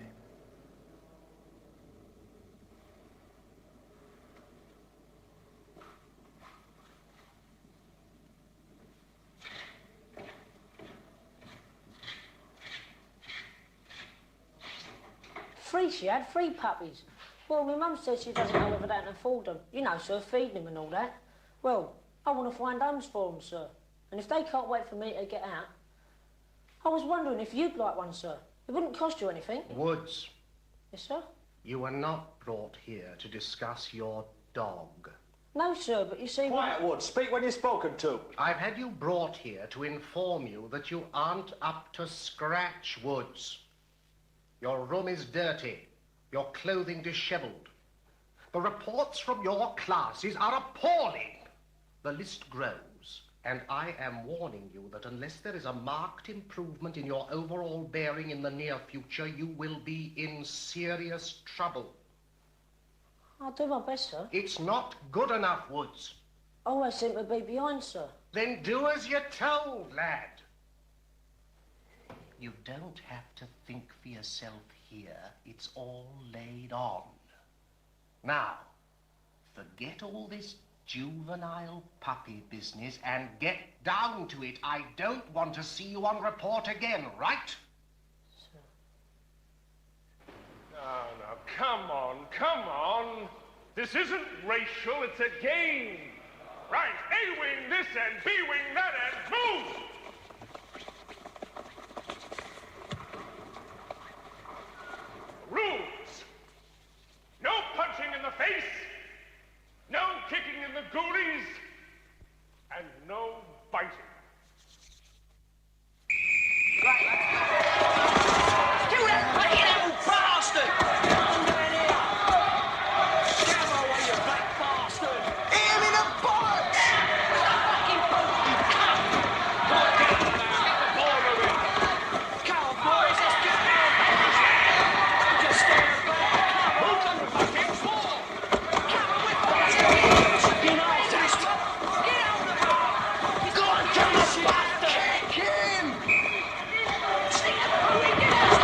Three she had, 3 puppies. Well, my mum says she doesn't know whether they can afford them. You know, sir, feeding them and all that. Well, I want to find homes for them, sir. And if they can't wait for me to get out, I was wondering if you'd like one, sir. It wouldn't cost you anything. Woods. Yes, sir? You were not brought here to discuss your dog. No, sir, but you see... Quiet, Woods. Speak when you're spoken to. I've had you brought here to inform you that you aren't up to scratch, Woods. Your room is dirty, your clothing disheveled. The reports from your classes are appalling. The list grows, and I am warning you that unless there is a marked improvement in your overall bearing in the near future, you will be in serious trouble. I'll do my best, sir. It's not good enough, Woods. I always seem to be behind, sir. Then do as you're told, lad. You don't have to think for yourself here. It's all laid on. Now, forget all this juvenile puppy business and get down to it. I don't want to see you on report again, right? Now, come on. This isn't racial, it's a game. Right, A wing this and B wing that and move! Rules. No punching in the face, no kicking in the goolies, and no biting. You that fucking old bastard! Under in here! Scum away, you black bastard! Hit him in the bollocks! Fucking boat, you cunt! Come on, get him now! Get the ball moving! Come on, boys, let's get on! Don't just stare back! Come on, the fucking ball! Come on with us! You know this! Get on the ball! Go on, come on, bastard! Kick him! Stick it through, we get out!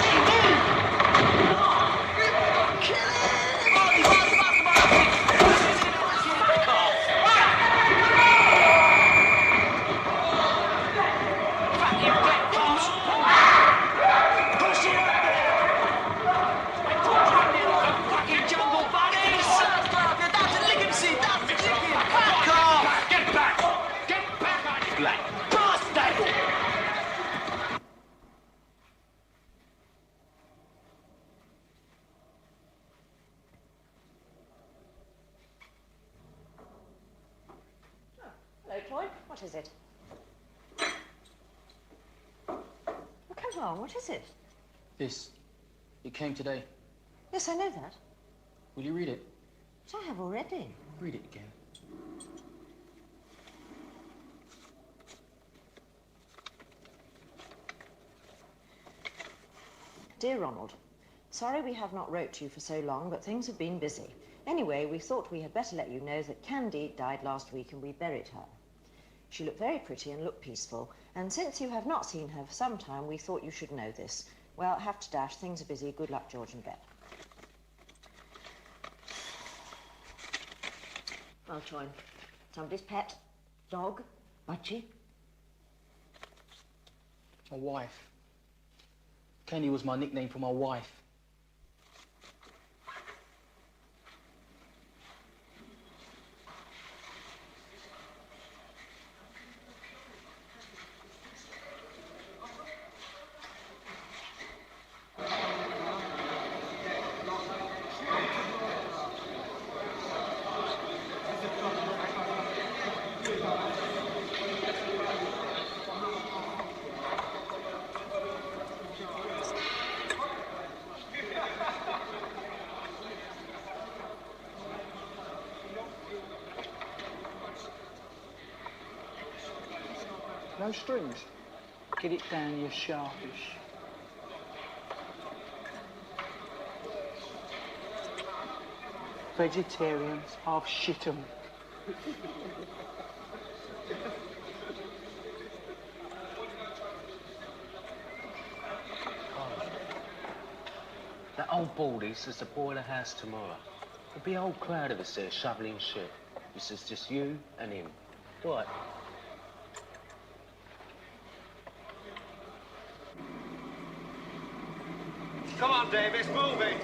Hello, Floyd. What is it? Well, come on, what is it? This. It came today. Yes, I know that. Will you read it? But I have already. Read it again. Dear Ronald, sorry we have not wrote to you for so long, but things have been busy. Anyway, we thought we had better let you know that Candy died last week and we buried her. She looked very pretty and looked peaceful, and since you have not seen her for some time, we thought you should know this. Well, have to dash. Things are busy. Good luck, George and Bet. I'll join. Somebody's pet, dog, budgie. My wife. Kenny was my nickname for my wife. No strings. Get it down, you sharpish. Vegetarians, I've shit 'em. That old baldy says to boil a house tomorrow. There'll be a whole crowd of us there shoveling shit. He says just you and him. What? Come on, Davis, move it.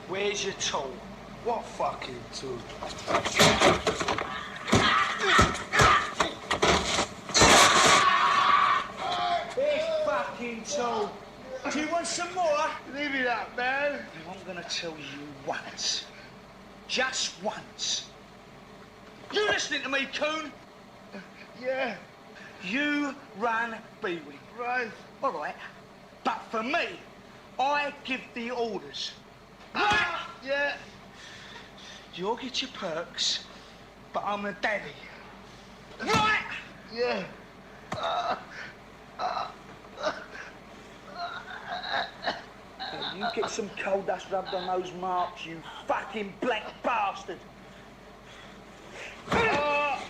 Where's your tool? What fucking tool? This fucking tool. Do you want some more? Leave it up, man. I'm gonna tell you once. Just once. You listening to me, coon? Yeah. You run Bewing. Right. All right. But for me, I give the orders. Right? Yeah. You'll get your perks, but I'm a daddy. Right? Yeah. You get some coal dust rubbed on those marks, you fucking black bastard. Oh,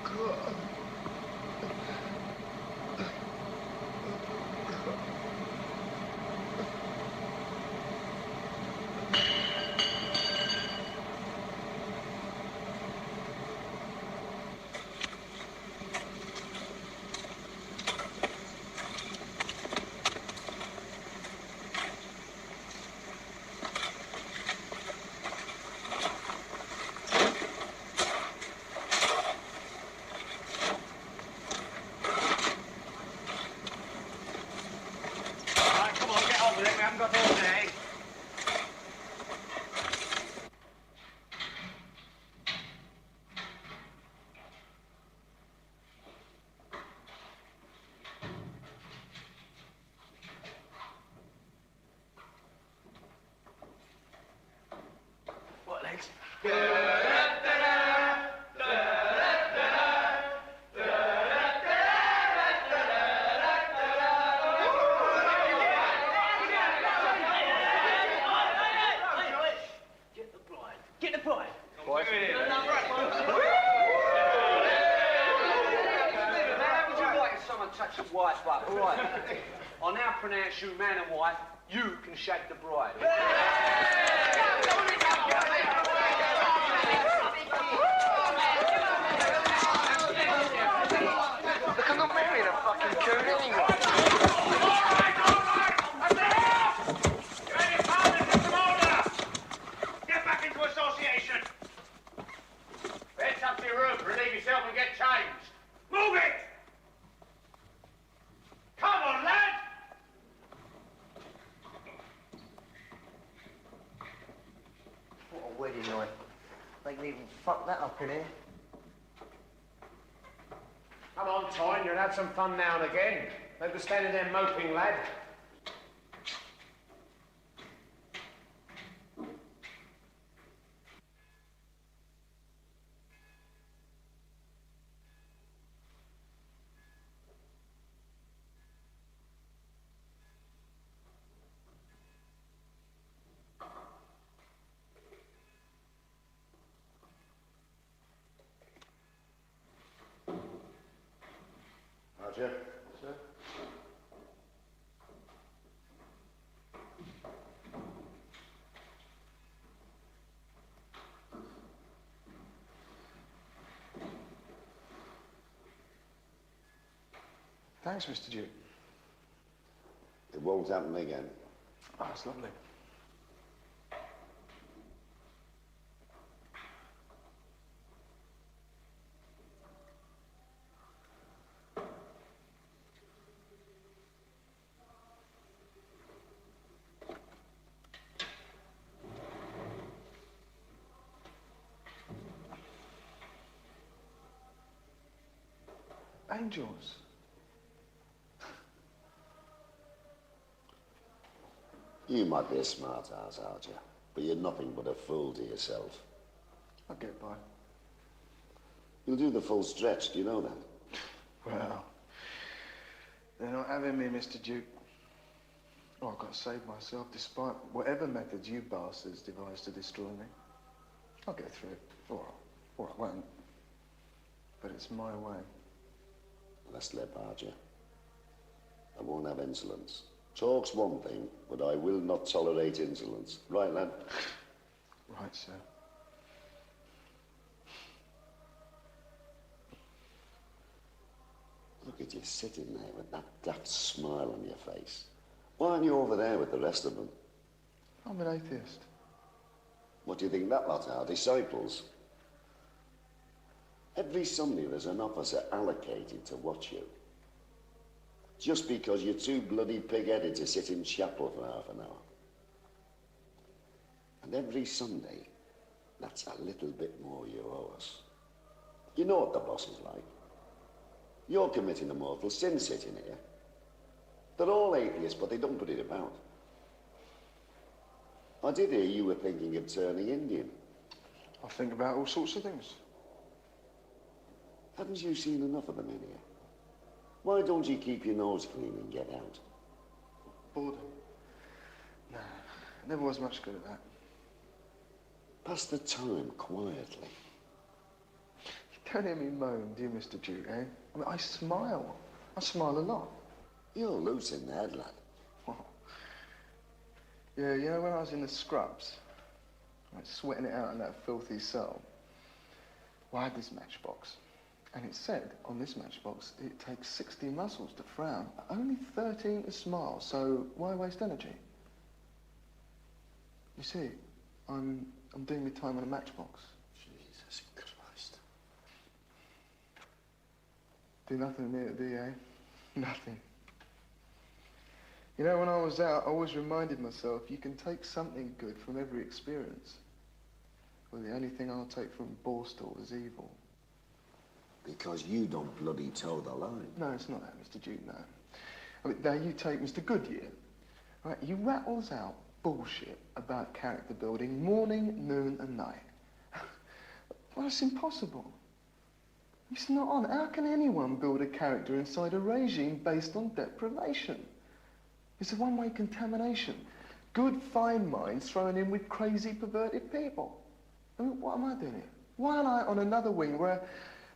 God. Get the bride. Boys. Someone touch the wife up, all right? I'll now pronounce you man and wife. You can shake the bride. Look, I'm not marrying a fucking coon anyway. Get back into association. Head up to your room, relieve yourself and get changed. Move it! Come on, lad! What a wedding night. They can even fuck that up in here. Come on, Toyn, you'll have some fun now and again. Don't be standing there moping, lad. Roger. Sir? Thanks, Mr. Duke. It won't happen again. Oh, that's lovely. Angels. You might be a smart ass, aren't you? But you're nothing but a fool to yourself. I'll get by. You'll do the full stretch, do you know that? Well, they're not having me, Mr. Duke. Oh, I've got to save myself despite whatever methods you bastards devise to destroy me. I'll get through it. Or I won't. But it's my way. Let's let Barger. I won't have insolence. Talk's one thing, but I will not tolerate insolence. Right, lad? Right, sir. Look at you sitting there with that daft smile on your face. Why aren't you over there with the rest of them? I'm an atheist. What do you think that lot are? Disciples? Every Sunday there's an officer allocated to watch you. Just because you're too bloody pig-headed to sit in chapel for half an hour. And every Sunday, that's a little bit more you owe us. You know what the boss is like. You're committing a mortal sin sitting here. They're all atheists, but they don't put it about. I did hear you were thinking of turning Indian. I think about all sorts of things. Haven't you seen enough of them in here? Why don't you keep your nose clean and get out? Boredom? No, never was much good at that. Pass the time quietly. You don't hear me moan, do you, Mr. Duke, eh? I mean, I smile. I smile a lot. You're loose in the head, lad. Yeah, you know, when I was in the scrubs, like sweating it out in that filthy cell, well, I had this matchbox. And it said on this matchbox, it takes 60 muscles to frown, only 13 to smile, so why waste energy? You see, I'm doing my time on a matchbox. Jesus Christ. Do nothing with me at the VA. Nothing. You know, when I was out, I always reminded myself, you can take something good from every experience. Well, the only thing I'll take from Borstal is evil. Because you don't bloody toe the line. No, it's not that, Mr. Duke, no. I mean, now you take Mr. Goodyear, right? He rattles out bullshit about character building morning, noon and night. Well, it's impossible. It's not on. How can anyone build a character inside a regime based on deprivation? It's a one-way contamination. Good, fine minds thrown in with crazy, perverted people. I mean, what am I doing here? Why aren't I on another wing where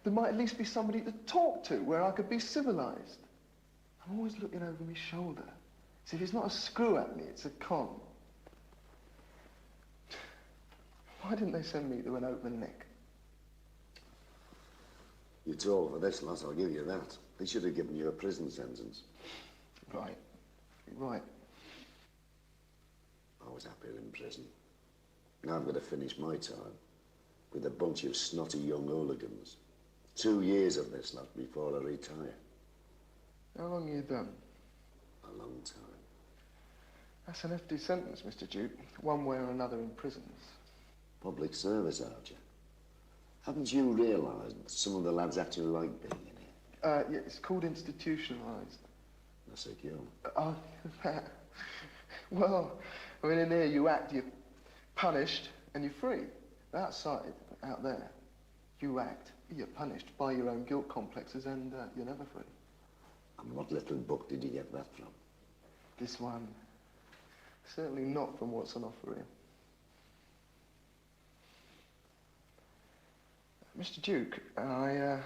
there might at least be somebody to talk to, where I could be civilised? I'm always looking over my shoulder. See, if it's not a screw at me, it's a con. Why didn't they send me to an open neck? You're tall for this, lass, I'll give you that. They should have given you a prison sentence. Right. Right. I was happier in prison. Now I'm going to finish my time with a bunch of snotty young hooligans. 2 years of this lot before I retire. How long you done? A long time. That's an hefty sentence, Mr. Duke. One way or another in prisons. Public service, aren't you? Haven't you realised some of the lads actually like being in here? Yeah, it's called institutionalised. That's a kill. Oh, well, I mean, in here you act, you're punished, and you're free. Outside, out there, you act, you're punished by your own guilt complexes, and you're never free. And what little book did you get that from? This one, certainly not from what's on offer here. Mr. Duke, I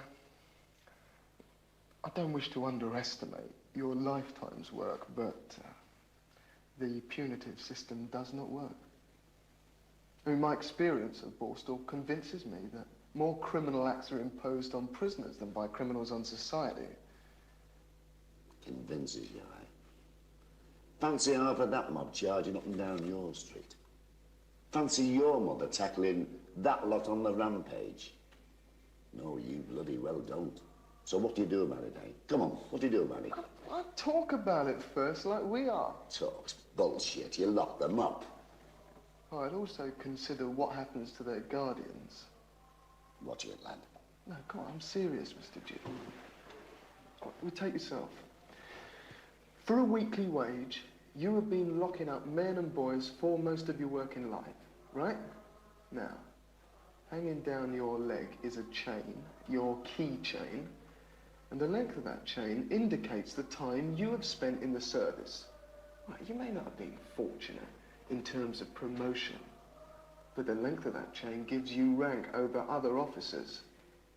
don't wish to underestimate your lifetime's work, but the punitive system does not work. I mean, my experience of Borstal convinces me that more criminal acts are imposed on prisoners than by criminals on society. Convinces you, eh? Fancy half of that mob charging up and down your street. Fancy your mother tackling that lot on the rampage. No, you bloody well don't. So what do you do about it, eh? Come on, what do you do about it? I talk about it first, like we are. Talk's bullshit. You lock them up. I'd also consider what happens to their guardians. Watch it, lad. No, come on, I'm serious, Mr. Duke. We take yourself. For a weekly wage, you have been locking up men and boys for most of your working life, right? Now, hanging down your leg is a chain, your key chain, and the length of that chain indicates the time you have spent in the service. Right, you may not have been fortunate in terms of promotion, but the length of that chain gives you rank over other officers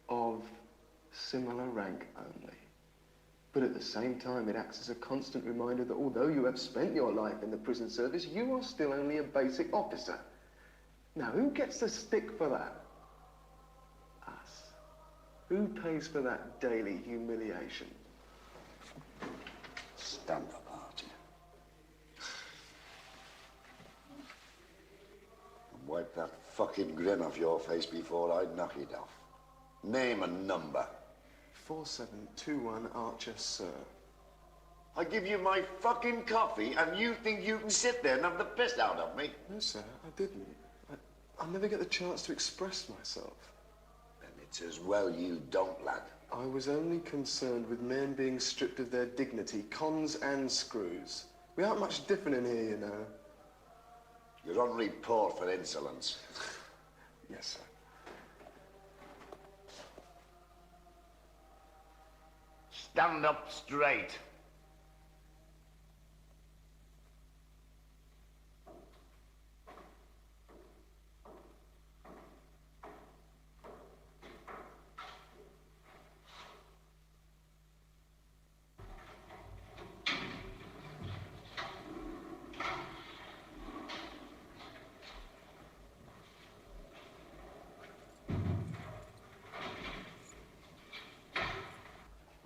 of similar rank only. But at the same time, it acts as a constant reminder that although you have spent your life in the prison service, you are still only a basic officer. Now, who gets the stick for that? Us. Who pays for that daily humiliation? Stand up, Archie. And wipe that fucking grin off your face before I knock it off. Name and number. 4721 Archer, sir. I give you my fucking coffee and you think you can sit there and have the piss out of me? No, sir, I didn't. I never get the chance to express myself. Then it's as well you don't, lad. I was only concerned with men being stripped of their dignity, cons and screws. We aren't much different in here, you know. You're on report for insolence. Yes, sir. Stand up straight.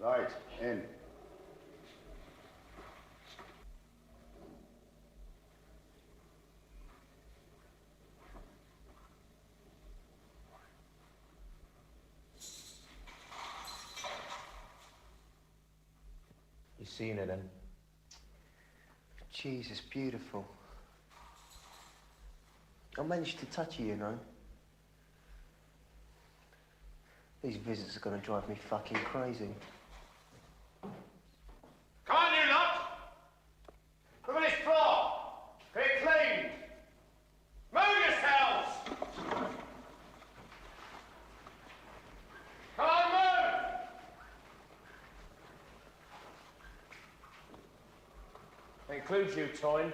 Right, in. You seen it, then? Jesus, beautiful. I managed to touch you, you know. These visits are gonna drive me fucking crazy. Come on, you lot! Look at this floor! Get it cleaned! Move yourselves! includes you, Toyne.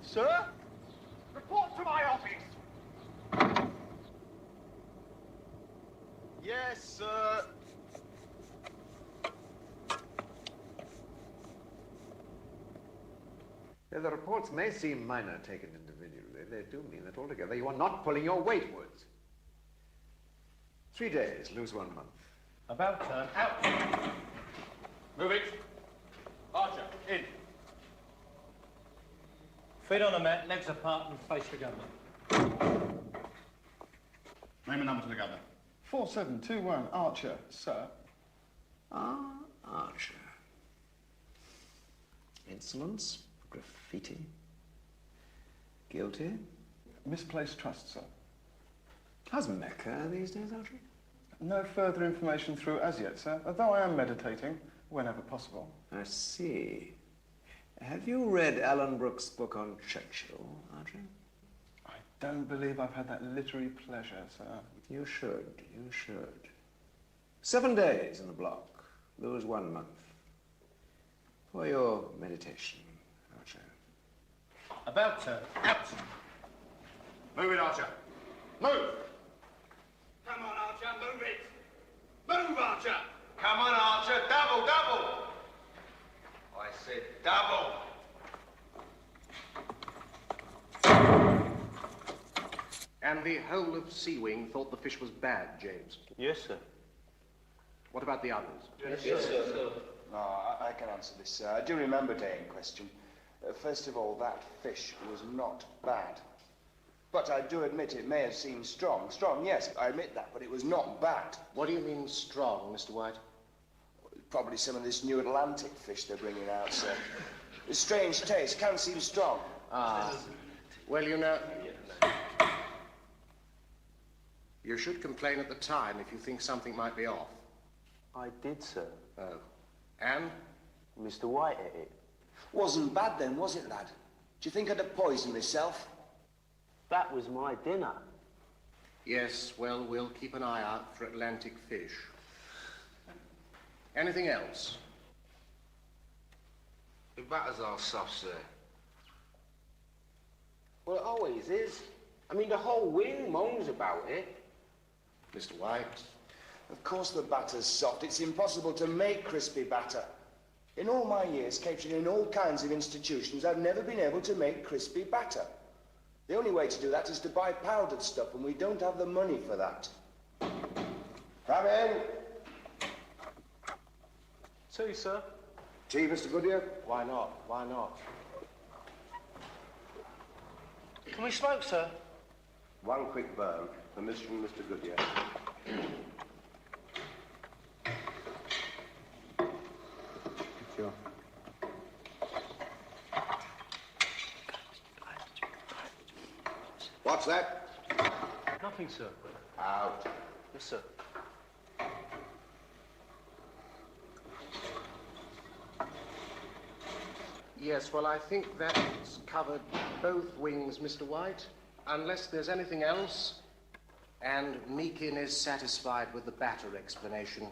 Sir? Report to my office. Yes, sir. Yeah, the reports may seem minor taken individually. They do mean that altogether you are not pulling your weight, Woods. 3 days, lose 1 month. About turn, out. Move it. Archer, in. Feet on the mat, legs apart, and face the governor. Name and number to the governor. 4721 Archer, sir. Archer. Insolence, graffiti. Guilty. Misplaced trust, sir. How's Mecca these days, Archer? No further information through as yet, sir, although I am meditating whenever possible. I see. Have you read Alan Brooke's book on Churchill, Archer? I don't believe I've had that literary pleasure, sir. You should, you should. 7 days in the block. Lose 1 month. For your meditation, Archer. About turn, out. Move it, Archer. Move! Come on, Archer, move it. Move, Archer. Come on, Archer. Double, double! I said double. And the whole of Sea Wing thought the fish was bad, James? Yes, sir. What about the others? Yes, sir. No, I can answer this, sir. I do remember day in question. First of all, that fish was not bad. But I do admit it may have seemed strong. Strong, yes, I admit that, but it was not bad. What do you mean strong, Mr. White? Probably some of this new Atlantic fish they're bringing out, sir. A strange taste, can seem strong. Ah. Well, you know, you should complain at the time if you think something might be off. I did, sir. Oh. And? Mr. White ate it. Wasn't bad then, was it, lad? Do you think I'd have poisoned myself? That was my dinner. Yes, well, we'll keep an eye out for Atlantic fish. Anything else? The batter's all soft, sir. Well, it always is. I mean, the whole wing moans about it. Mr. White? Of course the batter's soft. It's impossible to make crispy batter. In all my years catering in all kinds of institutions, I've never been able to make crispy batter. The only way to do that is to buy powdered stuff, and we don't have the money for that. Come in. Tea, sir. Tea, Mr. Goodyear? Why not? Why not? Can we smoke, sir? One quick burn. Permission from Mr. Goodyear. Sure. What's that? Nothing, sir. Out. Yes, sir. Yes, well, I think that's covered both wings, Mr. White. Unless there's anything else. And Meekin is satisfied with the batter explanation.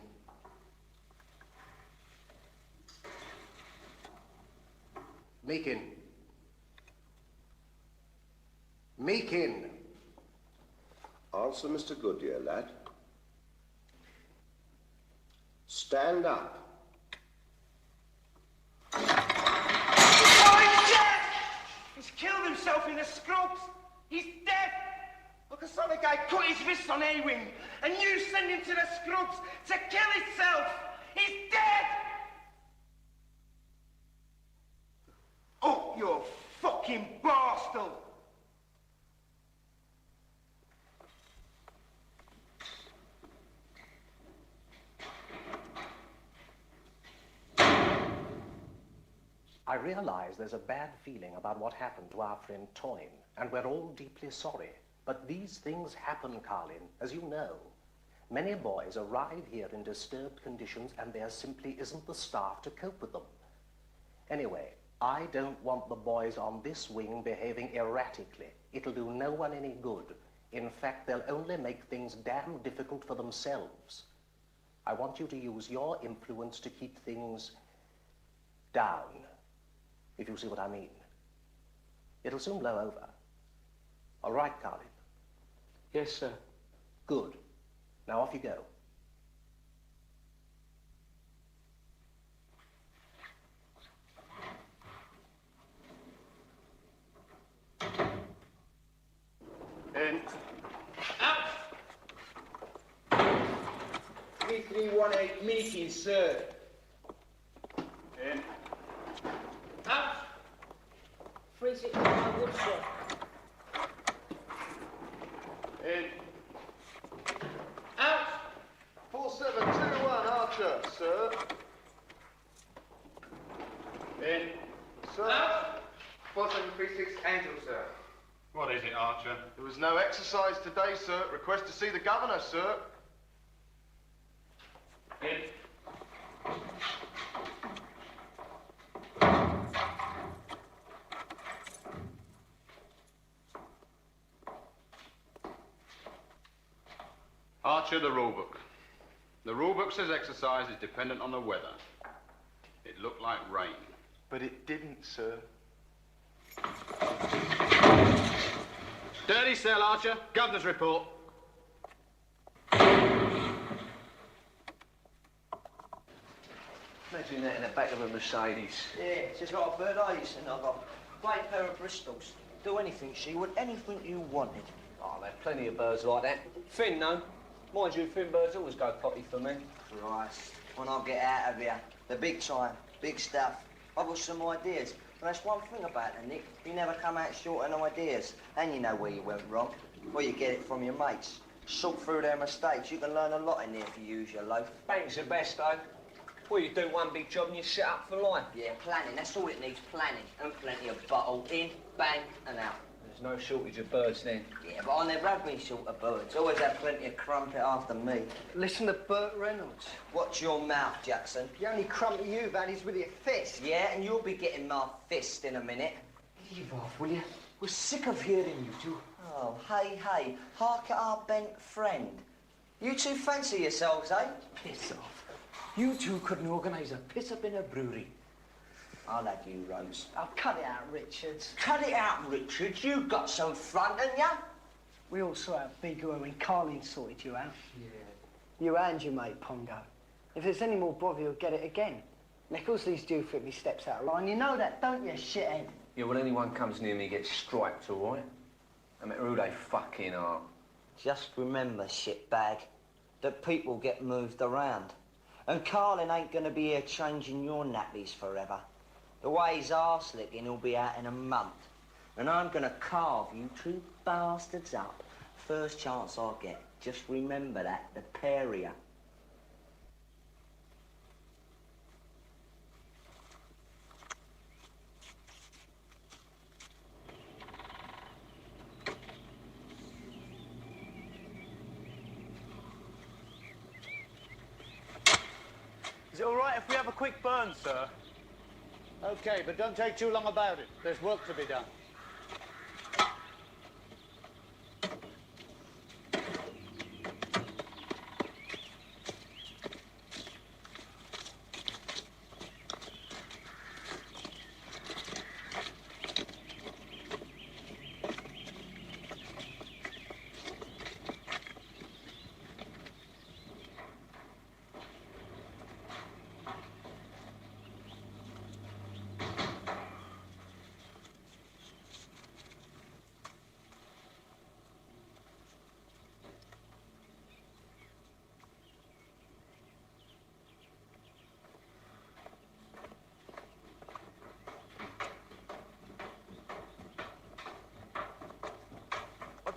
Meekin. Meekin. Answer Mr. Goodyear, lad. Stand up. Oh, he's dead! He's killed himself in the scrubs. He's dead. Look, I saw the guy put his fist on A-Wing, and you send him to the scrubs to kill himself. He's dead! Oh, you fucking Borstal! I realize there's a bad feeling about what happened to our friend Toyne, and we're all deeply sorry. But these things happen, Carlin, as you know. Many boys arrive here in disturbed conditions, and there simply isn't the staff to cope with them. Anyway, I don't want the boys on this wing behaving erratically. It'll do no one any good. In fact, they'll only make things damn difficult for themselves. I want you to use your influence to keep things down, if you see what I mean. It'll soon blow over. All right, Carlin? Yes, sir. Good. Now off you go. In. Out! 3318 Meekin, sir. In. Out! 369 Wood, sir. In. Out! 4721 Archer, sir. In. Sir. Out! 4736 Angel, sir. What is it, Archer? There was no exercise today, sir. Request to see the governor, sir. In. Archer, the rulebook. The rulebook says exercise is dependent on the weather. It looked like rain. But it didn't, sir. Dirty cell, Archer. Governor's report. Imagine that in the back of a Mercedes. Yeah, she's got a bird eyes and I've got a great pair of Bristols. Do anything, she would, anything you wanted. Oh, there are plenty of birds like that. Finn, no. Mind you, Finn birds always go potty for me. Christ, when I get out of here, the big time, big stuff. I've got some ideas. But that's one thing about her, Nick. You never come out short on ideas. And you know where you went wrong. Well, you get it from your mates. Sort through their mistakes. You can learn a lot in there if you use your loaf. Bank's the best, though. Well, you do one big job and you set up for life. Yeah, planning. That's all it needs, planning. And plenty of bottle in, bang, and out. There's no shortage of birds then. Yeah, but I never have been short of birds. Always had plenty of crumpet after me. Listen to Burt Reynolds. Watch your mouth, Jackson. The only crumpet you've had is with your fist. Yeah, and you'll be getting my fist in a minute. Leave off, will you? We're sick of hearing you two. Oh, hey, hark at our bent friend. You two fancy yourselves, eh? Piss off. You two couldn't organise a piss-up in a brewery. I'll have you, Rose. Oh, cut it out, Richards. Cut it out, Richards. You got some front, haven't ya? We all saw how big you were when Carlin sorted you out. Yeah. You and your mate, Pongo. If there's any more bother, you'll get it again. Nicholson's due for it, he steps out of line. You know that, don't you, shithead? Yeah, well, anyone comes near me gets striped, all right? No matter who they fucking are. Just remember, shitbag, that people get moved around. And Carlin ain't gonna be here changing your nappies forever. The way he's arse-licking, he'll be out in a month. And I'm gonna carve you two bastards up. First chance I get. Just remember that, the pair of you. Is it all right if we have a quick burn, sir? OK, but don't take too long about it. There's work to be done.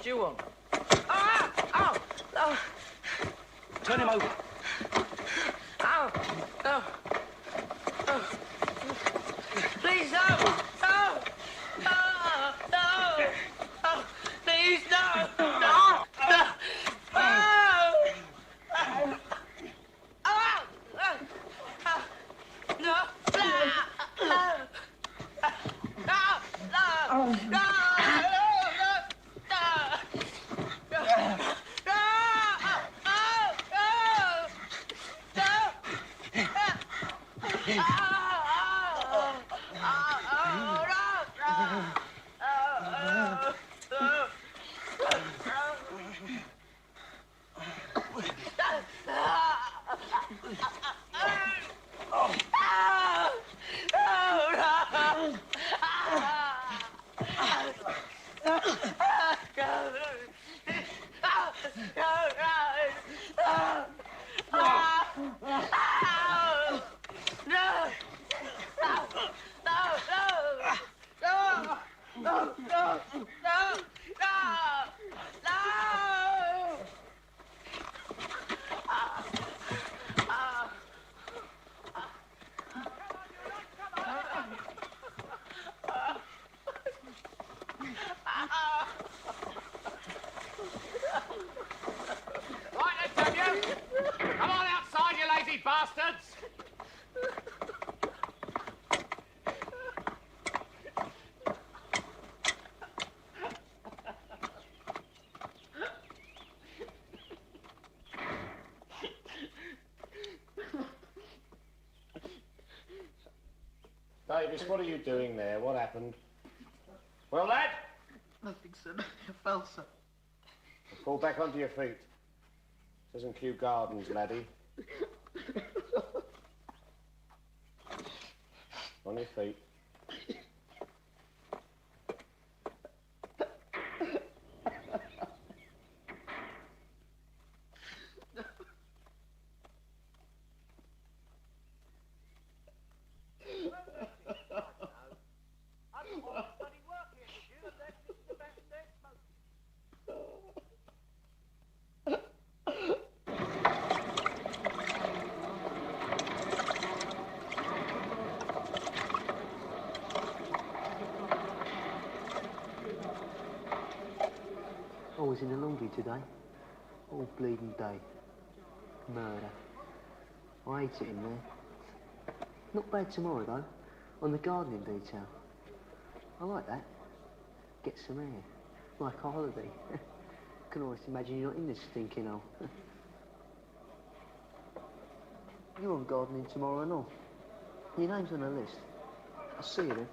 do you want? Ah! Ow! Oh! Turn him over. Ow! Oh! Oh! Please, no! No! No! No! Oh, please, no! No! No! No! Oh! Oh! No! Right, let's have you. Come on outside, you lazy bastards. Davis, what are you doing there? What happened? Well, lad? Nothing, sir. I fell, sir. Fall back onto your feet. This isn't Kew Gardens, laddie. On your feet. I was in the laundry today. All bleeding day. Murder. I hate it in there. Not bad tomorrow, though. On the gardening detail. I like that. Get some air. Like a holiday. Can always imagine you're not in this stinking hole. You're on gardening tomorrow and all. Your name's on the list. I'll see you then.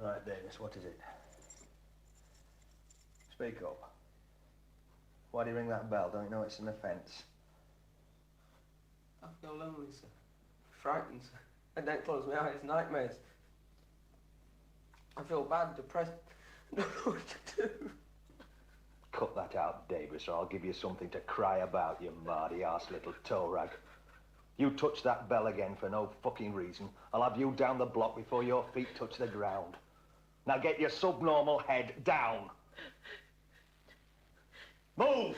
Right, Davis, what is it? Speak up. Why do you ring that bell? Don't you know it's an offence? I feel lonely, sir. Frightened, sir. I don't close my eyes, nightmares. I feel bad, depressed. I don't know what to do. Cut that out, Davis, or I'll give you something to cry about, you mardy-ass little toe rag. You touch that bell again for no fucking reason, I'll have you down the block before your feet touch the ground. Now get your subnormal head down. Move!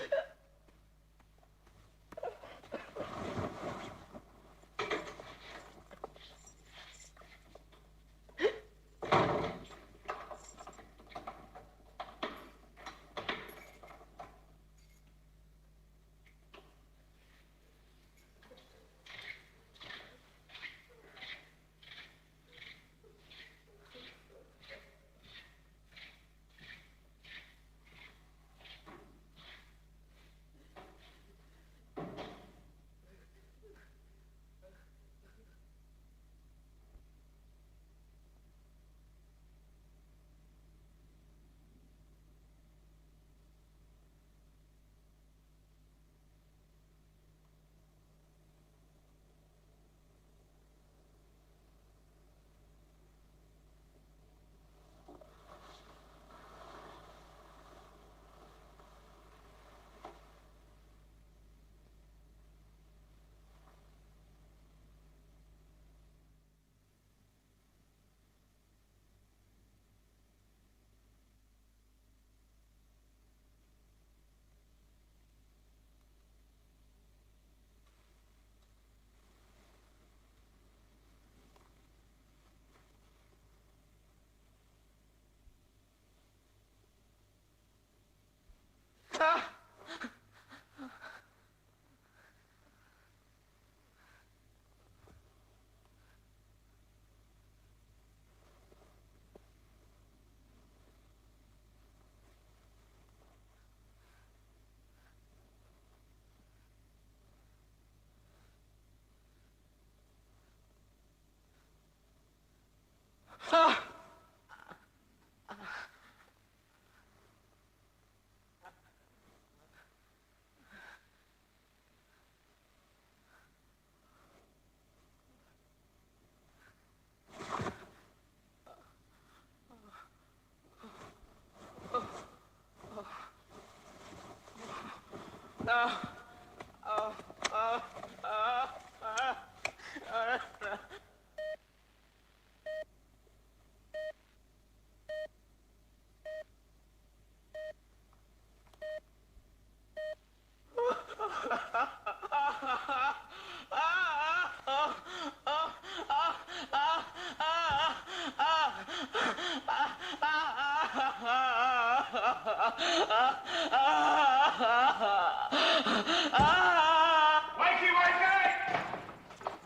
Wakey, wakey!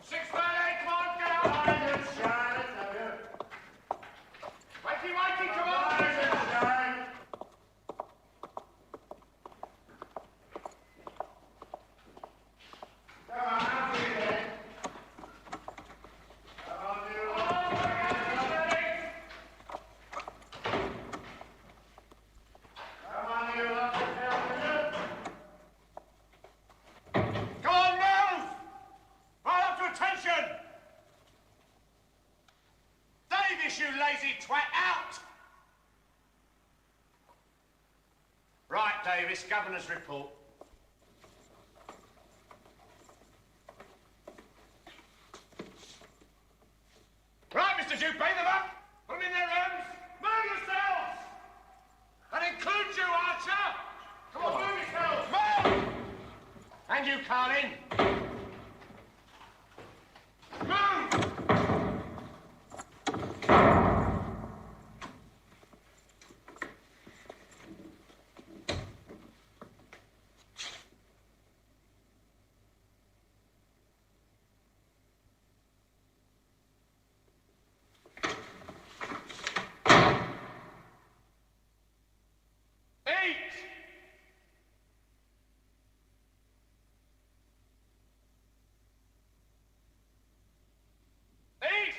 638, come on, get out! Wakey, wakey, come on! Come on, move! Right up to attention! Davis, you lazy twat, out! Right, Davis, Governor's report. Right, Mr. Duke, bring them up! Put them in their rooms! Move yourselves! That includes you, Archer! Come on, move yourselves! Move! And you, Carlin! Move!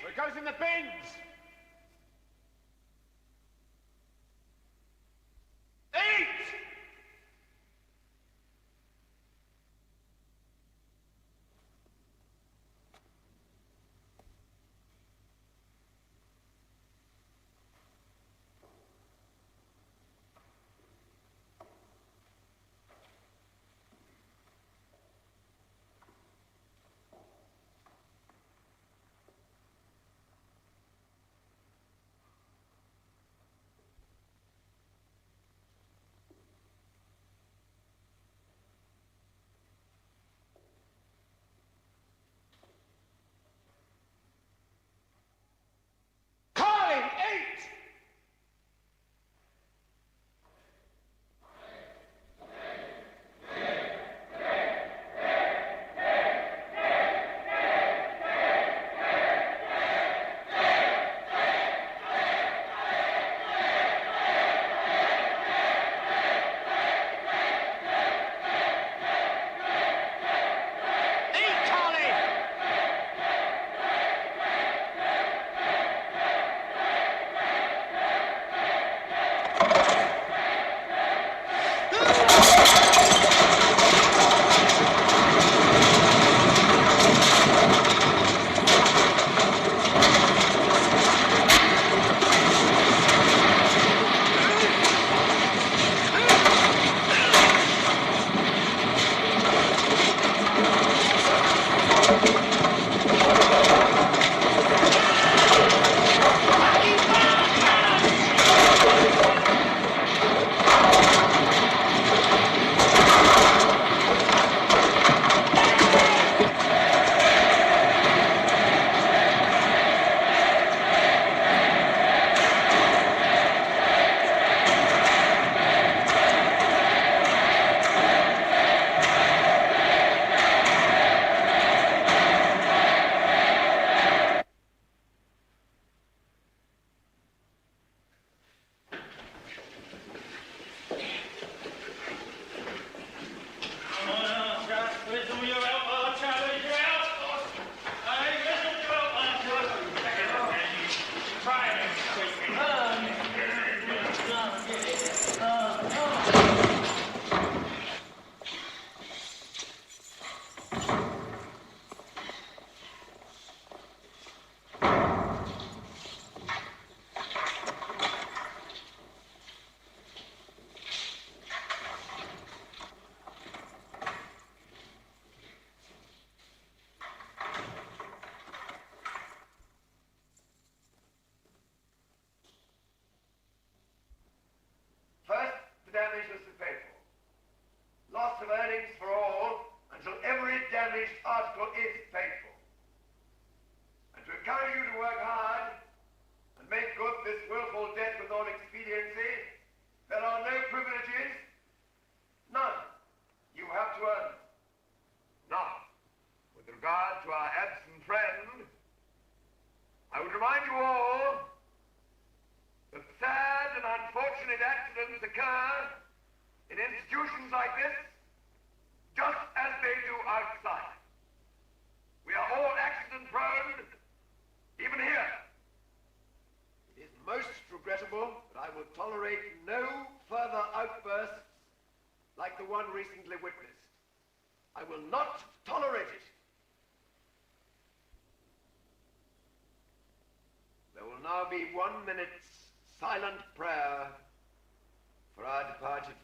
It goes in the bins! Eat! accidents occur in institutions like this, just as they do outside. We are all accident-prone, even here. It is most regrettable that I will tolerate no further outbursts like the one recently witnessed. I will not tolerate it. There will now be 1 minute's silent prayer for our departed